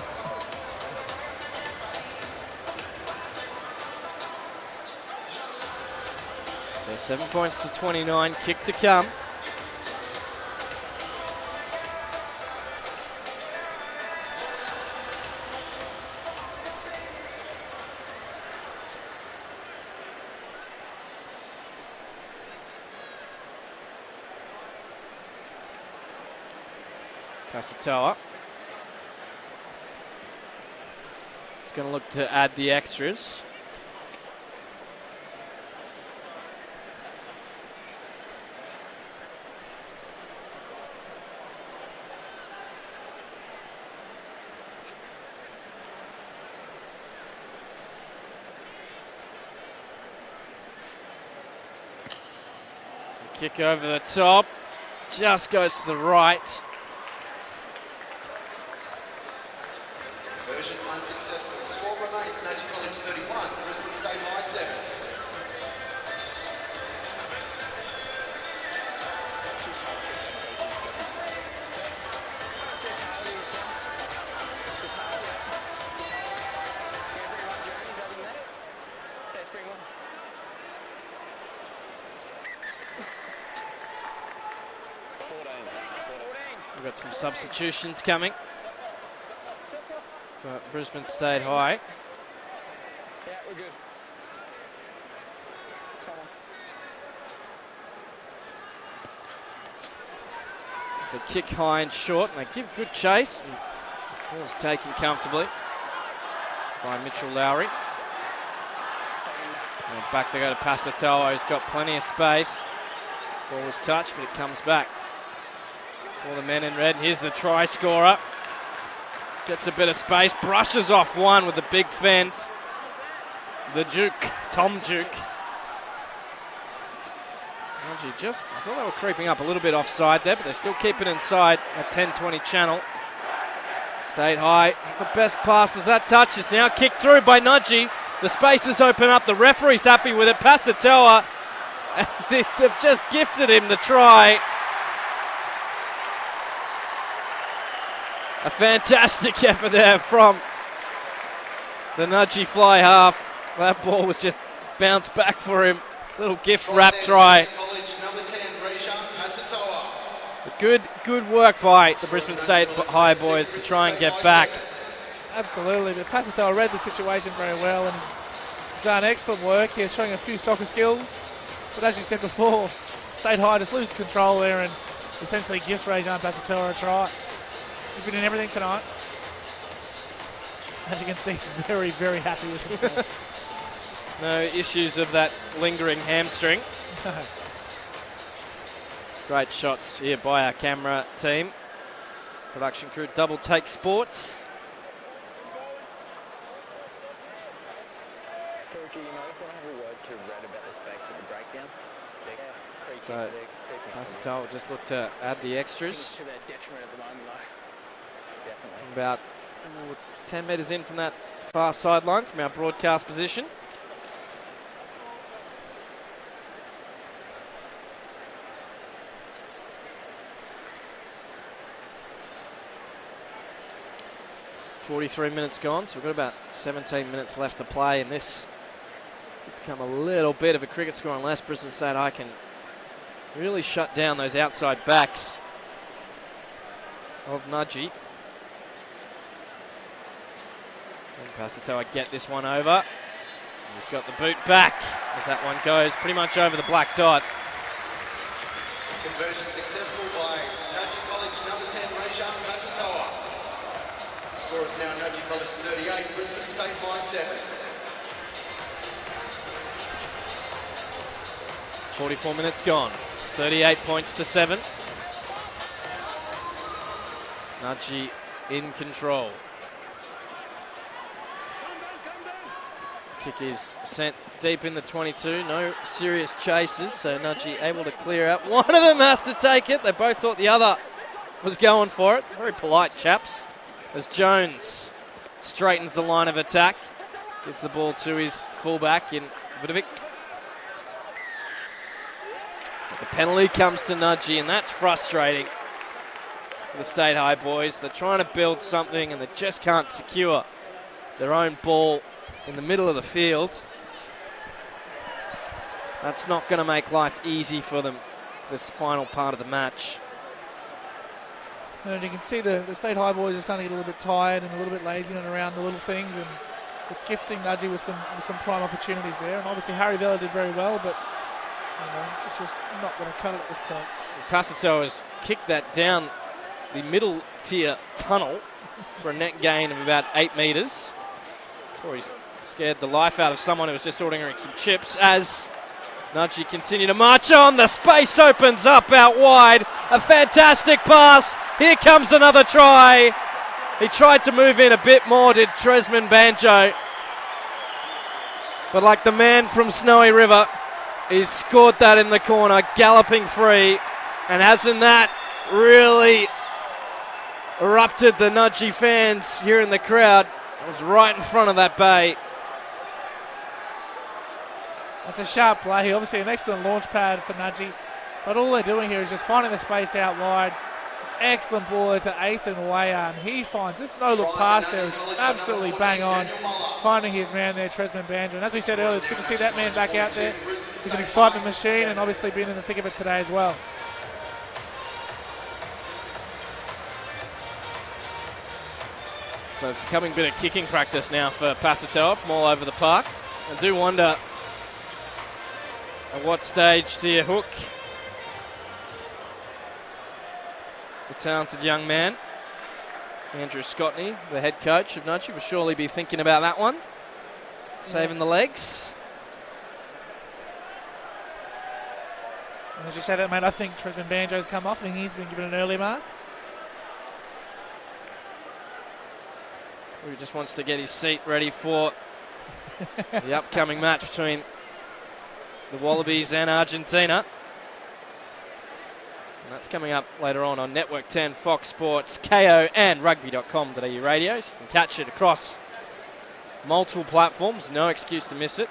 So 7 points to 29. Kick to come. Pasatoa. He's going to look to add the extras. Kick over the top. Just goes to the right. Version unsuccessful. Score remains Nudgee College 31, Brisbane State High 7. We've got some substitutions coming for Brisbane State High. Yeah, we're good. The kick high and short, and they give good chase. And ball's taken comfortably by Mitchell Lowry. And back to go to Pasatoa, who's got plenty of space. Ball was touched, but it comes back. All the men in red, and here's the try scorer. Gets a bit of space, brushes off one with the big fence. The Duke, Tom Duke. I thought they were creeping up a little bit offside there, but they still keep it inside a 10-20 channel. State High, the best pass was that touch. It's now kicked through by Nudgee. The spaces open up, the referee's happy with it. Pasatoa, and they've just gifted him the try. A fantastic effort there from the Nudgee fly half. That ball was just bounced back for him. Little gift wrap try. Good work by the Brisbane State High boys to try and get back. Absolutely, but Pasatoa read the situation very well and done excellent work here, showing a few soccer skills. But as you said before, State High just loses control there and essentially gifts Rajan Pasatoa a try. He's been in everything tonight. As you can see, he's very, very happy with himself. No issues of that lingering hamstring. Great shots here by our camera team. Production crew, Double Take Sports. So Pasatoa will just look to add the extras. About 10 metres in from that far sideline from our broadcast position. .43 minutes gone, so we've got about 17 minutes left to play in this. It'll become a little bit of a cricket score unless Brisbane State High can really shut down those outside backs of Nudgee. Pasatoa get this one over. He's got the boot back as that one goes pretty much over the black dot. Conversion successful by Nudgee College number 10, Rayshan Pasatoa. The score is now Nudgee College 38, Brisbane State High 7. 44 minutes gone. 38 points to 7. Nudgee in control. Kick is sent deep in the 22. No serious chases, so Nudgee able to clear out. One of them has to take it. They both thought the other was going for it. Very polite chaps. As Jones straightens the line of attack. Gets the ball to his fullback in Vidovic. The penalty comes to Nudgee, and that's frustrating for the State High boys. They're trying to build something, and they just can't secure their own ball in the middle of the field. That's not going to make life easy for them for this final part of the match. And you can see the State High boys are starting to get a little bit tired and a little bit lazy and around the little things, and it's gifting Nudgee with some prime opportunities there. And obviously Harry Vella did very well, but it's just not going to cut it at this point. Pasatoa has kicked that down the middle tier tunnel for a net gain of about 8 metres. That's where he's scared the life out of someone who was just ordering some chips. As Nudgee continue to march on, the space opens up out wide. A fantastic pass. Here comes another try. He tried to move in a bit more, did Tresman Banjo. But like the man from Snowy River, he's scored that in the corner, galloping free. And hasn't that really erupted the Nudgee fans here in the crowd? It was right in front of that bay. That's a sharp play. Obviously an excellent launch pad for Nudgee. But all they're doing here is just finding the space out wide. Excellent ball to Ethan Weyer, and he finds this no-look pass there is absolutely bang on, finding his man there, Tresman Banjo. And as we said earlier, it's good to see that man back out there. He's an excitement machine and obviously been in the thick of it today as well. So it's becoming a bit of kicking practice now for Pasatoa from all over the park. I do wonder at what stage do you hook the talented young man? Andrew Scottney, the head coach of Nudgee, will surely be thinking about that one. Saving the legs. And as you say that, mate, I think Tresman Banjo's come off and he's been given an early mark. He just wants to get his seat ready for the upcoming match between the Wallabies and Argentina. And that's coming up later on Network 10, Fox Sports, KO and rugby.com.au radios. You can catch it across multiple platforms. No excuse to miss it.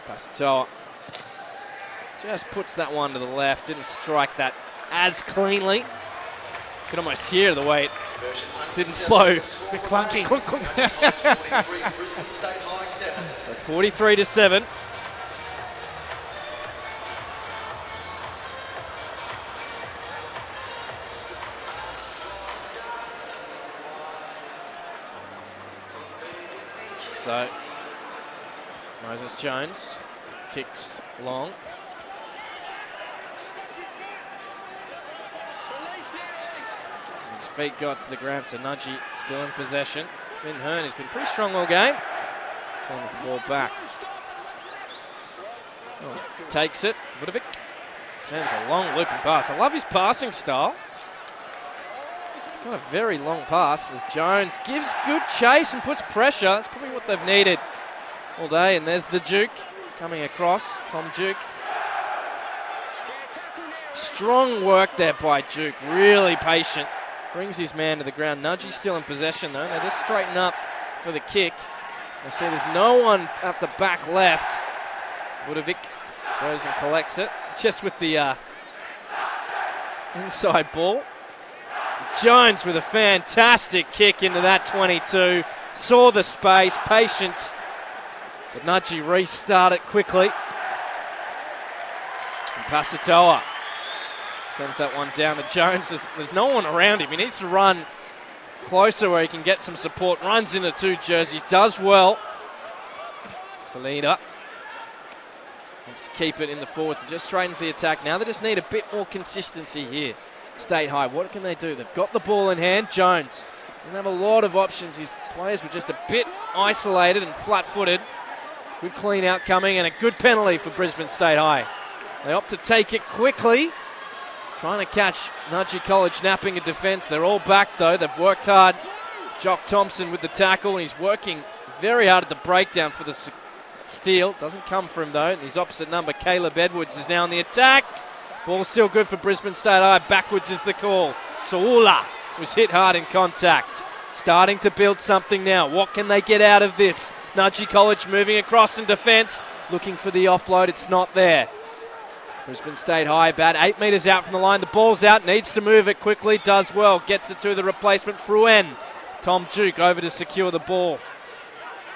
Pasatoa just puts that one to the left. Didn't strike that as cleanly. You could almost hear the way it didn't flow. It's a bit clunky. So 43-7. So Moses Jones kicks long. His feet got to the ground, so Nudgee still in possession. Finn Hearn has been pretty strong all game. Sends the ball back. Takes it. Vidovic sends a long looping pass. I love his passing style. It's got a very long pass as Jones gives good chase and puts pressure. That's probably what they've needed all day. And there's the Duke coming across. Tom Duke. Strong work there by Duke. Really patient. Brings his man to the ground. Nudgee still in possession though. They just straighten up for the kick. I see there's no one at the back left. Vidovic goes and collects it. Just with the inside ball. Jones with a fantastic kick into that 22. Saw the space, patience. But Nudgee restarted quickly. And Pasatoa sends that one down to Jones. There's no one around him. He needs to run closer where he can get some support. Runs into two jerseys. Does well. Salida. Wants to keep it in the forwards and just straightens the attack. Now they just need a bit more consistency here. State High, what can they do? They've got the ball in hand. Jones doesn't have a lot of options. His players were just a bit isolated and flat-footed. Good clean out coming and a good penalty for Brisbane State High. They opt to take it quickly. Trying to catch Nudgee College napping a defence. They're all back though. They've worked hard. Jock Thompson with the tackle, and he's working very hard at the breakdown for the steal. Doesn't come for him though. And his opposite number, Caleb Edwards, is now on the attack. Ball still good for Brisbane State High. Backwards is the call. Saula was hit hard in contact. Starting to build something now. What can they get out of this? Nudgee College moving across in defence. Looking for the offload. It's not there. Brisbane State High about 8 metres out from the line. The ball's out. Needs to move it quickly. Does well. Gets it to the replacement. Fruen. Tom Duke over to secure the ball.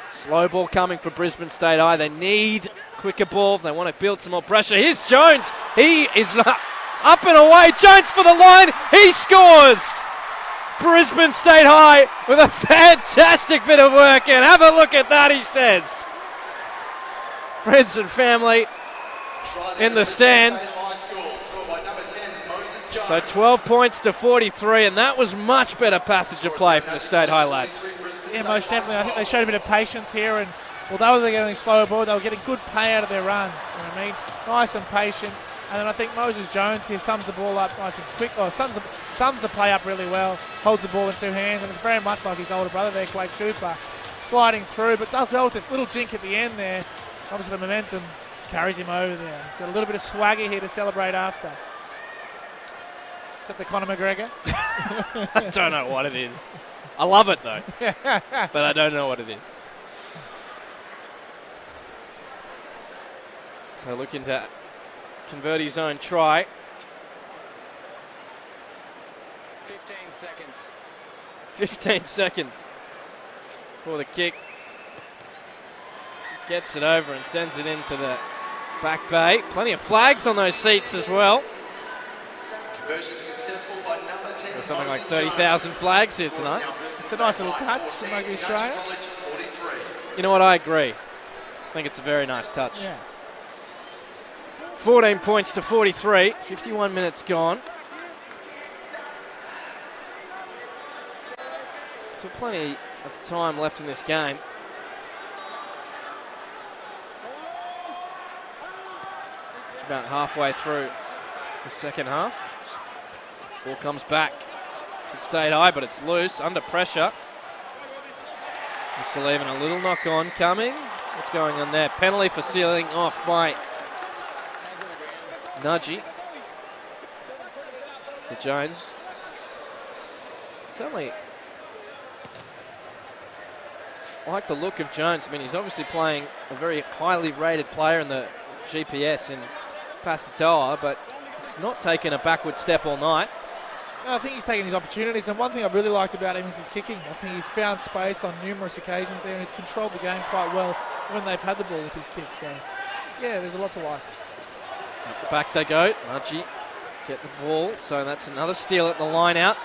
Slow ball coming for Brisbane State High. They need quicker ball. They want to build some more pressure. Here's Jones. He is up and away. Jones for the line. He scores. Brisbane State High with a fantastic bit of work. And have a look at that, he says. Friends and family in the stands. So 12 points to 43, and that was much better passage of play from the State High lads. Yeah, most definitely. I think they showed a bit of patience here, and although they're getting slower ball, they were getting good pay out of their runs. You know what I mean? Nice and patient. And then I think Moses Jones here sums the ball up nice and quick, or sums the play up really well, holds the ball in two hands, and it's very much like his older brother there, Quade Cooper, sliding through, but does well with this little jink at the end there. Obviously the momentum carries him over there. He's got a little bit of swagger here to celebrate after. Is that the Conor McGregor? I don't know what it is. I love it though, but I don't know what it is. So looking to convert his own try. 15 seconds. 15 seconds for the kick. Gets it over and sends it into the back bay. Plenty of flags on those seats as well. There's something like 30,000 flags here tonight. It's a nice little touch from Rugby Australia. You know what, I agree. I think it's a very nice touch. Yeah. 14 points to 43, 51 minutes gone. Still plenty of time left in this game. It's about halfway through the second half. Ball comes back for State High, but it's loose, under pressure. Still even a little knock on coming. What's going on there? Penalty for sealing off by Nudgee. So Jones. Certainly like the look of Jones. I mean, he's obviously playing a very highly rated player in the GPS in Pasatoa, but he's not taken a backward step all night. No, I think he's taken his opportunities, and one thing I've really liked about him is his kicking. I think he's found space on numerous occasions there, and he's controlled the game quite well when they've had the ball with his kick. So, yeah, there's a lot to like. Back they go. Nudgee get the ball. So that's another steal at the line out.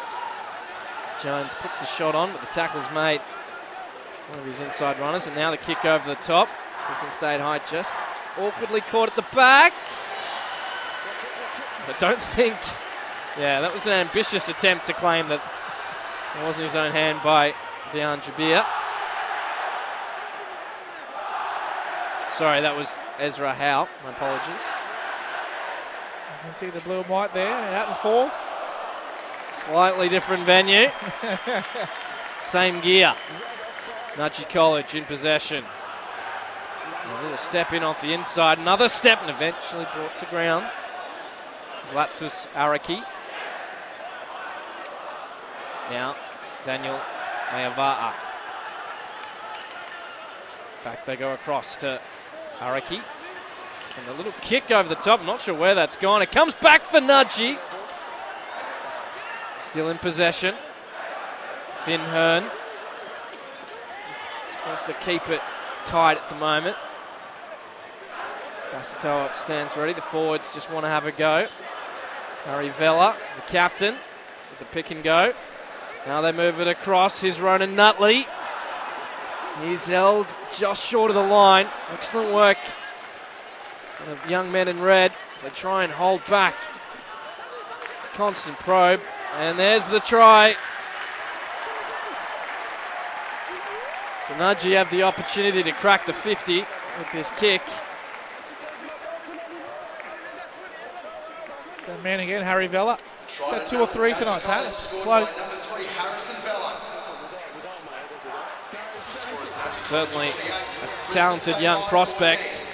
As Jones puts the shot on, but the tackle's made one of his inside runners. And now the kick over the top. Brisbane State High just awkwardly caught at the back. I don't think... Yeah, that was an ambitious attempt to claim that it wasn't his own hand by Vian Jabir. Sorry, that was Ezra Howe. My apologies. You can see the blue and white there, out in force. Slightly different venue. Same gear. Nudgee College in possession. A little step in off the inside. Another step and eventually brought to ground. Zlatus Araki. Now, Daniel Mayava'a. Back they go across to Araki. And a little kick over the top. Not sure where that's gone. It comes back for Nudgee. Still in possession. Finn Hearn. Just wants to keep it tight at the moment. Basatoa stands ready. The forwards just want to have a go. Harry Vella, the captain, with the pick and go. Now they move it across. Here's Ronan Nutley. He's held just short of the line. Excellent work And the young men in red, as they try and hold back. It's a constant probe. And there's the try. So Nudgee have the opportunity to crack the 50 with this kick. It's that man again, Harry Vella. Is that 2 or 3 tonight, Pat? It's close. Certainly a talented young prospect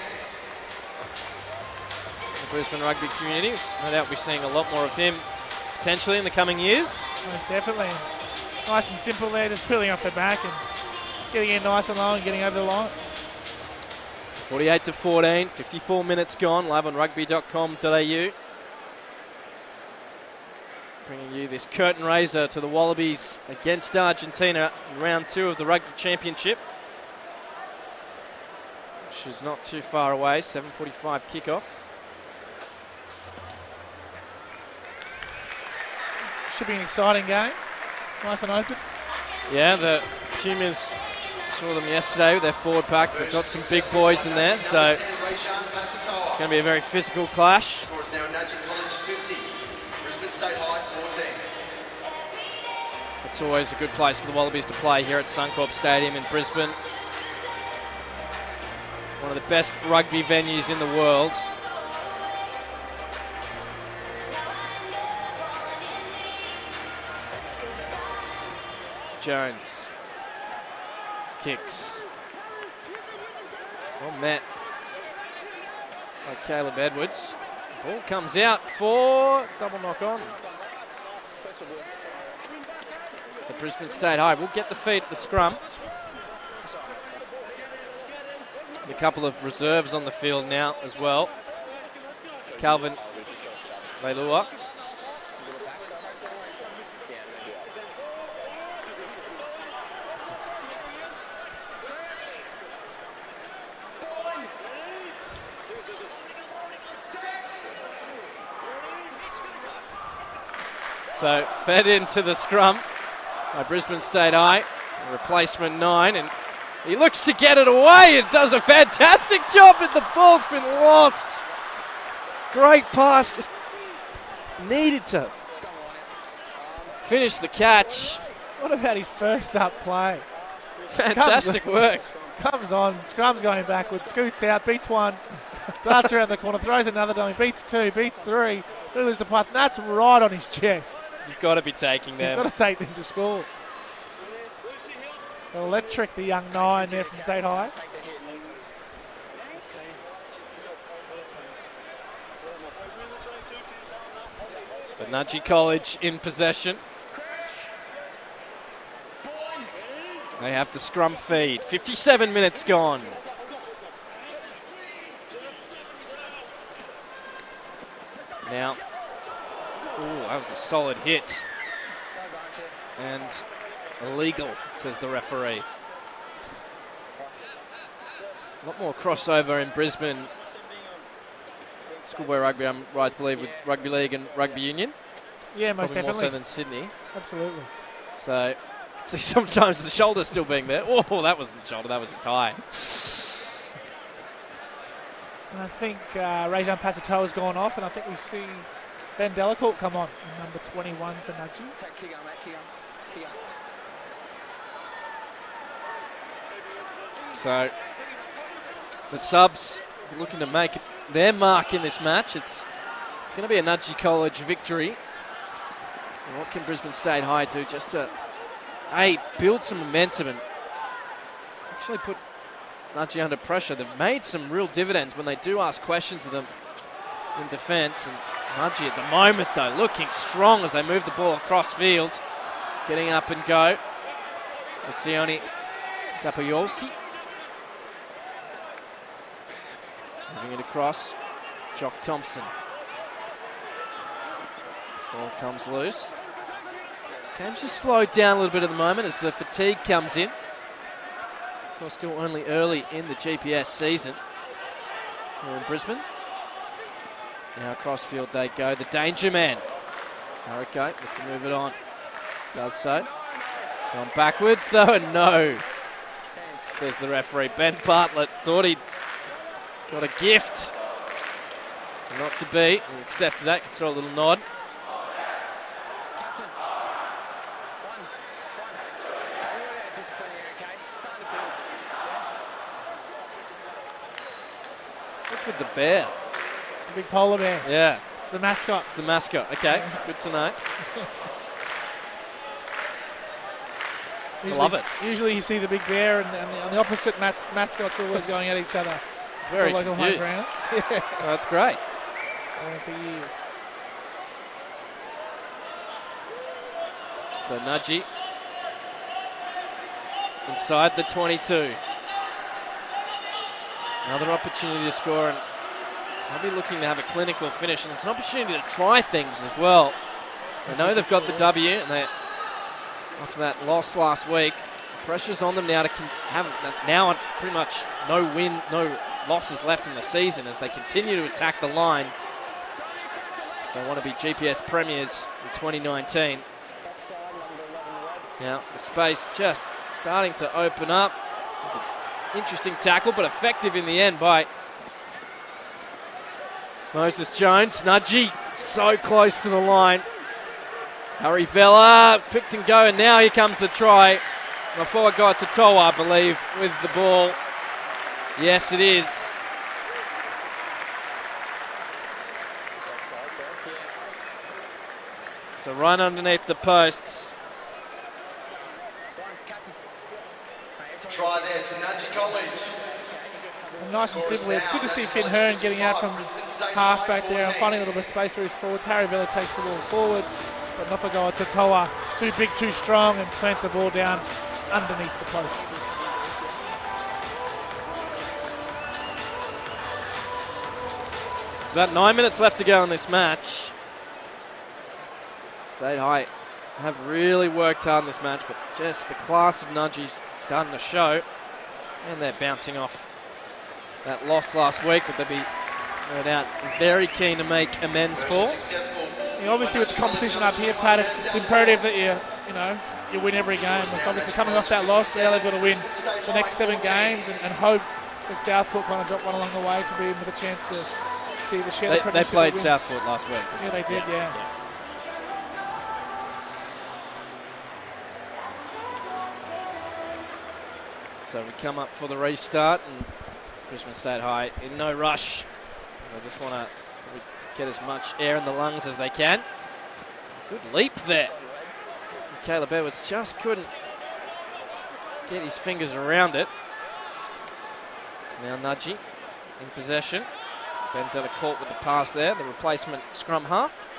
in the Brisbane rugby community. No doubt we'll be seeing a lot more of him potentially in the coming years. Most definitely. Nice and simple there, just peeling off the back and getting in nice and low and getting over the line. 48-14, 54 minutes gone, live on rugby.com.au. Bringing you this curtain raiser to the Wallabies against Argentina in round 2 of the Rugby Championship, which is not too far away, 7:45 kickoff. Should be an exciting game. Nice and open. Yeah, the Pumas, saw them yesterday with their forward pack. They've got some big boys in there, so it's going to be a very physical clash. Scores now Nudgee College 50, Brisbane State High 14. It's always a good place for the Wallabies to play here at Suncorp Stadium in Brisbane. One of the best rugby venues in the world. Jones kicks. Well met by Caleb Edwards. Ball comes out for double knock on. So Brisbane State High will get the feed at the scrum. A couple of reserves on the field now as well. Calvin Leilua. So fed into the scrum by Brisbane State High, replacement 9, and he looks to get it away and does a fantastic job, and the ball's been lost. Great pass, just needed to finish the catch. What about his first up play? Fantastic work. Comes on, scrum's going backwards, scoots out, beats one, darts around the corner, throws another dummy, beats 2, beats 3, loses the pass, and that's right on his chest. You've got to be taking them. You've got to take them to score. Electric, the young 9 there from State High. But Nudgee College in possession. They have the scrum feed. 57 minutes gone. Now, that was a solid hit. And illegal, says the referee. A lot more crossover in Brisbane. Schoolboy rugby, I'm right to believe, with rugby league and rugby union. Yeah, most Probably definitely. more so than Sydney. Absolutely. So, you can see sometimes the shoulder still being there. Oh, that wasn't the shoulder, that was just high. And I think Rajan Pasatoa has gone off, and I think we see Ben Delacourt come on, number 21 for Nudgee. So, the subs looking to make their mark in this match. It's going to be a Nudgee College victory. And what can Brisbane State High do just to, build some momentum and actually put Nudgee under pressure? They've made some real dividends when they do ask questions of them in defence. And Nudgee at the moment, though, looking strong as they move the ball across field. Getting up and go. Sione Tapayosi. Moving it across. Jock Thompson. Ball comes loose. Game's just slowed down a little bit at the moment as the fatigue comes in. Of course, still only early in the GPS season here in Brisbane. Now across field they go. The danger man. Harrogate look to move it on. Does so. Gone backwards though, and no, says the referee. Ben Bartlett thought he got a gift. Not to be. We accepted that. Can throw a little nod. What's with the bear? The big polar bear. Yeah. It's the mascot. It's the mascot. Okay, good to know. Love it. Usually you see the big bear and the opposite mascots always going at each other. Very local confused. home grounds. Yeah. Oh, that's great. For years. So Nudgee inside the 22. Another opportunity to score, and I'll be looking to have a clinical finish, and it's an opportunity to try things as well. I know they've got the W, and they, after that loss last week, pressure's on them now to have now pretty much no losses left in the season as they continue to attack the line. They want to be GPS premiers in 2019. Now the space just starting to open up. It was an interesting tackle, but effective in the end by Moses Jones. Nudgee so close to the line. Harry Vella picked and go, and now here comes the try. Before got to Toa, I believe, with the ball. Yes, it is. So right underneath the posts. Try there to Nudgee College. And nice and simply, it's good to see Finn Hearn getting out from half back there and finding a little bit of space for his forwards. Harry Villa takes the ball forward, but Nofogoa Totoa, too big, too strong, and plants the ball down underneath the posts. It's about 9 minutes left to go in this match. State High have really worked hard in this match, but just the class of Nudgee's starting to show. And they're bouncing off that loss last week, but they'll be, no doubt, very keen to make amends for. Yeah, obviously, with the competition up here, Pat, it's imperative that you win every game. It's obviously coming off that loss. Now they've got to win the next 7 games and hope that Southport kind of drop one along the way to be in with a chance to either share the They played Southport last week. Yeah, they did, yeah. So we come up for the restart, and Brisbane State High in no rush. They just want to get as much air in the lungs as they can. Good leap there. Caleb Edwards just couldn't get his fingers around it. So now Nudgee in possession. Bends out of court with the pass there, the replacement scrum half.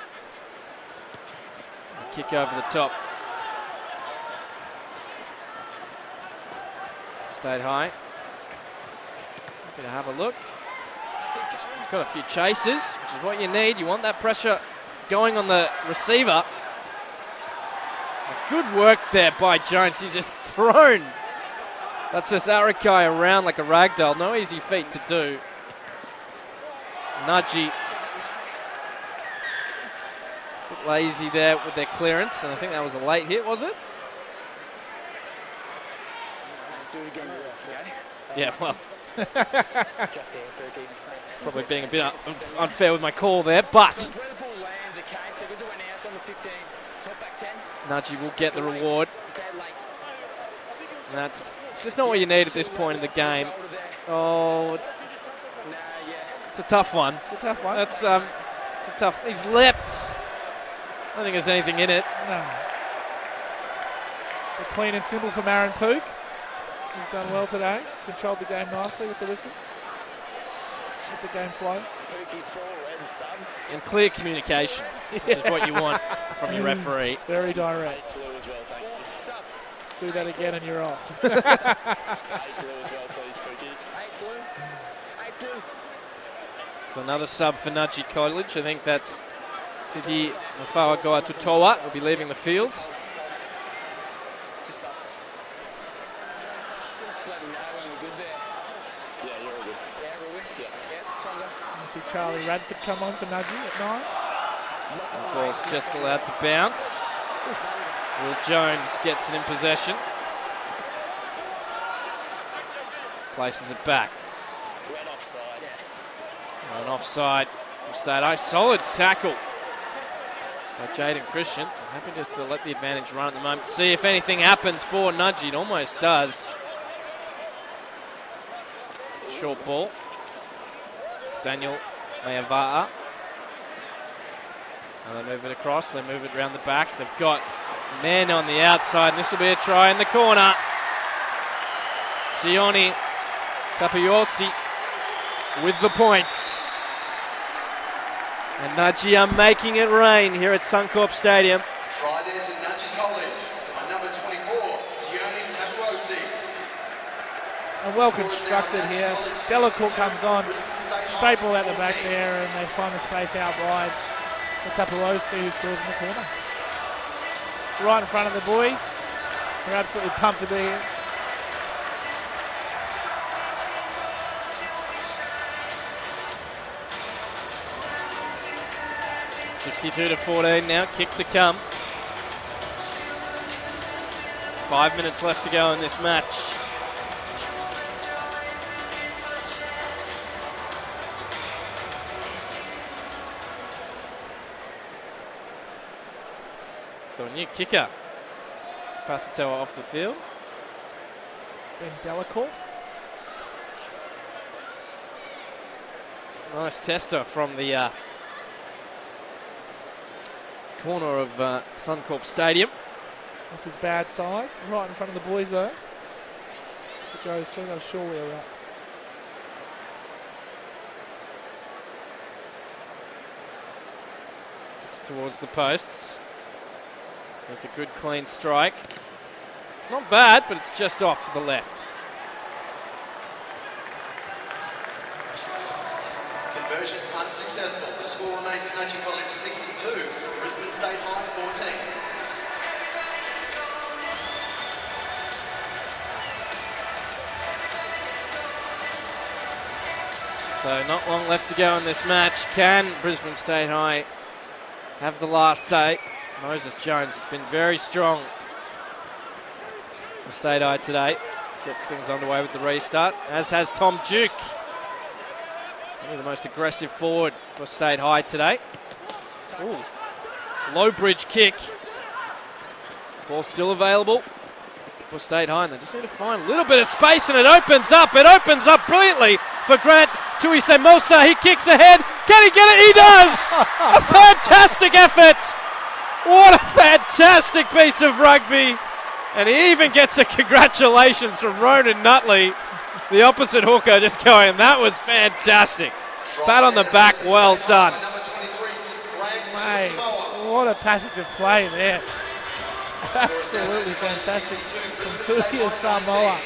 A kick over the top. State High. Going to have a look. It's got a few chases, which is what you need. You want that pressure going on the receiver. Good work there by Jones. He's just thrown. That's just Arakai around like a ragdoll. No easy feat to do. Nudgee a bit lazy there with their clearance, and I think that was a late hit, was it? Do it again, you're off, okay? Yeah, well, Just here, Perkins, mate. probably being a bit unfair with my call there, but Where the ball lands, okay, so because it went out, it's on the 15. Top back 10. Nudgee will get the reward. Okay, late. And it's just not what you need at this point in the game. Shoulder there. Oh, Nah, yeah. it's a tough one. It's a tough one. That's it's a tough. He's leapt. I don't think there's anything in it. No. The clean and simple from Aaron Pook. He's done well today. Controlled the game nicely with the whistle. With the game flow. Perky forward, son. And clear communication, which is what you want from your referee. Very direct. Blue as well, thank you. Sub. Do that again and you're off. 8 blue as well, please, Perky. 8 blue. 8 blue. So another sub for Nudgee College. I think that's Titi Mawhauagoa Tutoa will be leaving the field. Just up. Just let him know when we're good there. Yeah, you're all good. Yeah, we're good? Yeah, Tonga. You see Charlie Radford come on for Nudgee at 9. The ball's just allowed to bounce. Will Jones gets it in possession. Places it back. Red offside. And offside from State High. Solid tackle by Jaden Christian. Happy just to let the advantage run at the moment. See if anything happens for Nudgee. It almost does. Short ball. Daniel Mayavaa. And they move it across. They move it around the back. They've got men on the outside. And this will be a try in the corner. Sione Tapayosi with the points. And Nudgee are making it rain here at Suncorp Stadium. Try there to Nudgee College by number 24, Sione Tapayosi. And well constructed here. Delacourt comes on. Straight ball out the back there, and they find the space out wide for Tapayosi, who scores in the corner. Right in front of the boys. They're absolutely pumped to be here. 62-14 now, kick to come. 5 minutes left to go in this match. So a new kicker. Pasatoa off the field. Ben Delacourt. Nice tester from the corner of Suncorp Stadium. Off his bad side. Right in front of the boys though. If it goes through, they'll surely erupt. It's towards the posts. It's a good clean strike. It's not bad, but it's just off to the left. Conversion unsuccessful. The score remains Nudgee College 62, Brisbane State High 14. So not long left to go in this match. Can Brisbane State High have the last say? Moses Jones has been very strong for State High today. Gets things underway with the restart, as has Tom Duke. Probably the most aggressive forward for State High today. Ooh. Low bridge kick. Ball still available for State High, and they just need to find a little bit of space, and it opens up. It opens up brilliantly for Grant Tuisemosa. He kicks ahead. Can he get it? He does! A fantastic effort! What a fantastic piece of rugby. And he even gets a congratulations from Ronan Nutley, the opposite hooker, just going, that was fantastic. Pat on the back, well done. Mate, what a passage of play there. Absolutely fantastic from Tuia Samoa.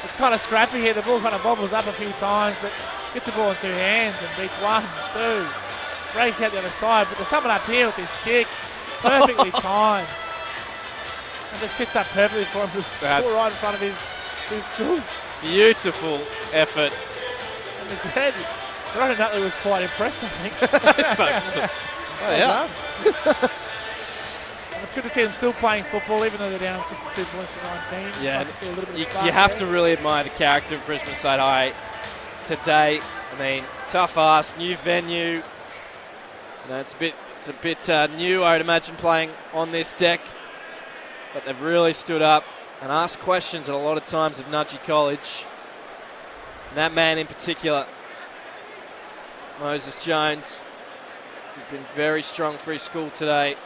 It's kind of scrappy here. The ball kind of bobbles up a few times, but gets the ball in two hands and beats 1, 2. Breaks out the other side, but there's someone up here with this kick. Perfectly timed. And just sits up perfectly for him to score right in front of his school. Beautiful effort. And his head. Ronan Nutley was quite impressed, I think. It's like, oh, yeah. It's good to see them still playing football, even though they're down 62 points to 19. Yeah, nice to see a little bit of you spark have there. to really admire the character of Brisbane State High today. I mean, tough ask, new venue. You know, it's a bit new, I would imagine, playing on this deck. But they've really stood up and asked questions at a lot of times of Nudgee College. And that man in particular, Moses Jones, has been very strong for his school today.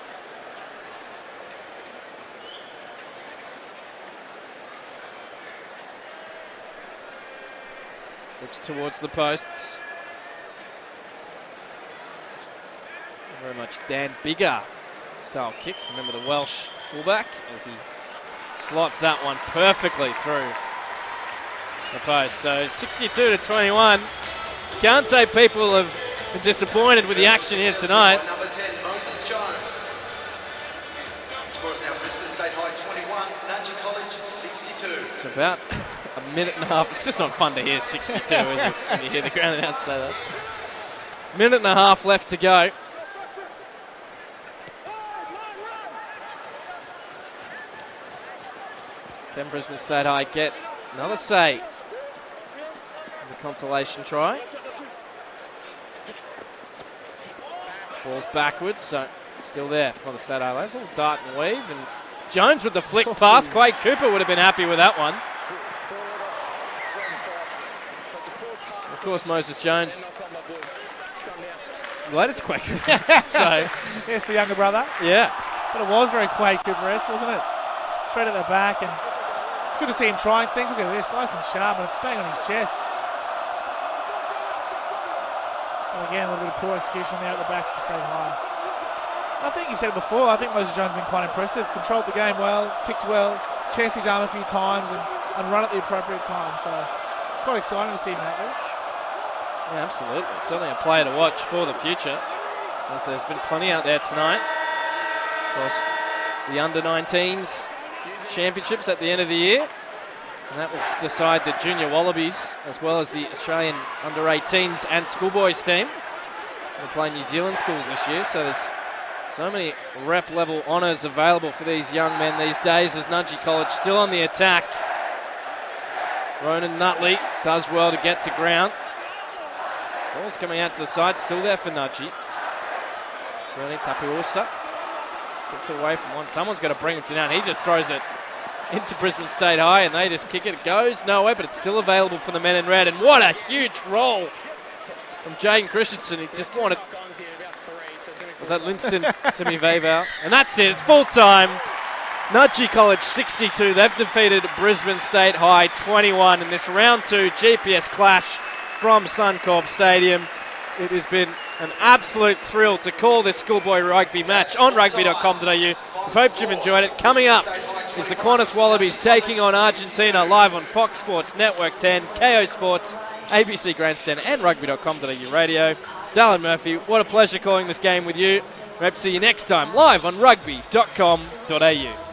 Looks towards the posts. Very much Dan Biggar style kick. Remember the Welsh fullback as he slots that one perfectly through the post. So 62-21. Can't say people have been disappointed with the action here tonight. Number 10, Moses Jones. Scores now Brisbane State High 21, Nudgee College 62. It's about a minute and a half. It's just not fun to hear 62 is it, when you hear the ground announcer say that. Minute and a half left to go. Can Brisbane State High get another say in the consolation try? Ball's backwards, so still there for the State Highlanders. A little dart and weave, and Jones with the flick pass. Quade Cooper would have been happy with that one. Of course, Moses Jones related to Quade Cooper. So, yes, the younger brother. yeah. But it was very Quade Cooper-esque, wasn't it? Straight at the back, and it's good to see him trying things. Look at this, nice and sharp, and it's bang on his chest. And again, a little bit of poor execution there at the back for State High. I think you've said it before, I think Moses Jones has been quite impressive. Controlled the game well, kicked well, chanced his arm a few times, and run at the appropriate time. So it's quite exciting to see him at this. Yeah, absolutely. Certainly a player to watch for the future, as there's been plenty out there tonight. Of course, the under-19s championships at the end of the year, and that will decide the junior Wallabies as well as the Australian under-18s and schoolboys team. We're playing New Zealand schools this year, so there's so many rep-level honours available for these young men these days, as Nudgee College still on the attack. Ronan Nutley does well to get to ground. Ball's coming out to the side, still there for Nudgee. Certainly Tapuosa gets away from one. Someone's got to bring it down. He just throws it into Brisbane State High, and they just kick it. It goes nowhere, but it's still available for the men in red. And what a huge roll from Jaden Christensen. He just wanted... Was that Linston Timmy Vavau? And that's it. It's full time. Nudgee College 62. They've defeated Brisbane State High 21 in this round 2 GPS clash from Suncorp Stadium. It has been an absolute thrill to call this schoolboy rugby match on rugby.com.au. We hope you've enjoyed it. Coming up is the Qantas Wallabies taking on Argentina live on Fox Sports Network 10, KO Sports, ABC Grandstand and rugby.com.au radio. Dallin Murphy, what a pleasure calling this game with you. We hope to see you next time live on rugby.com.au.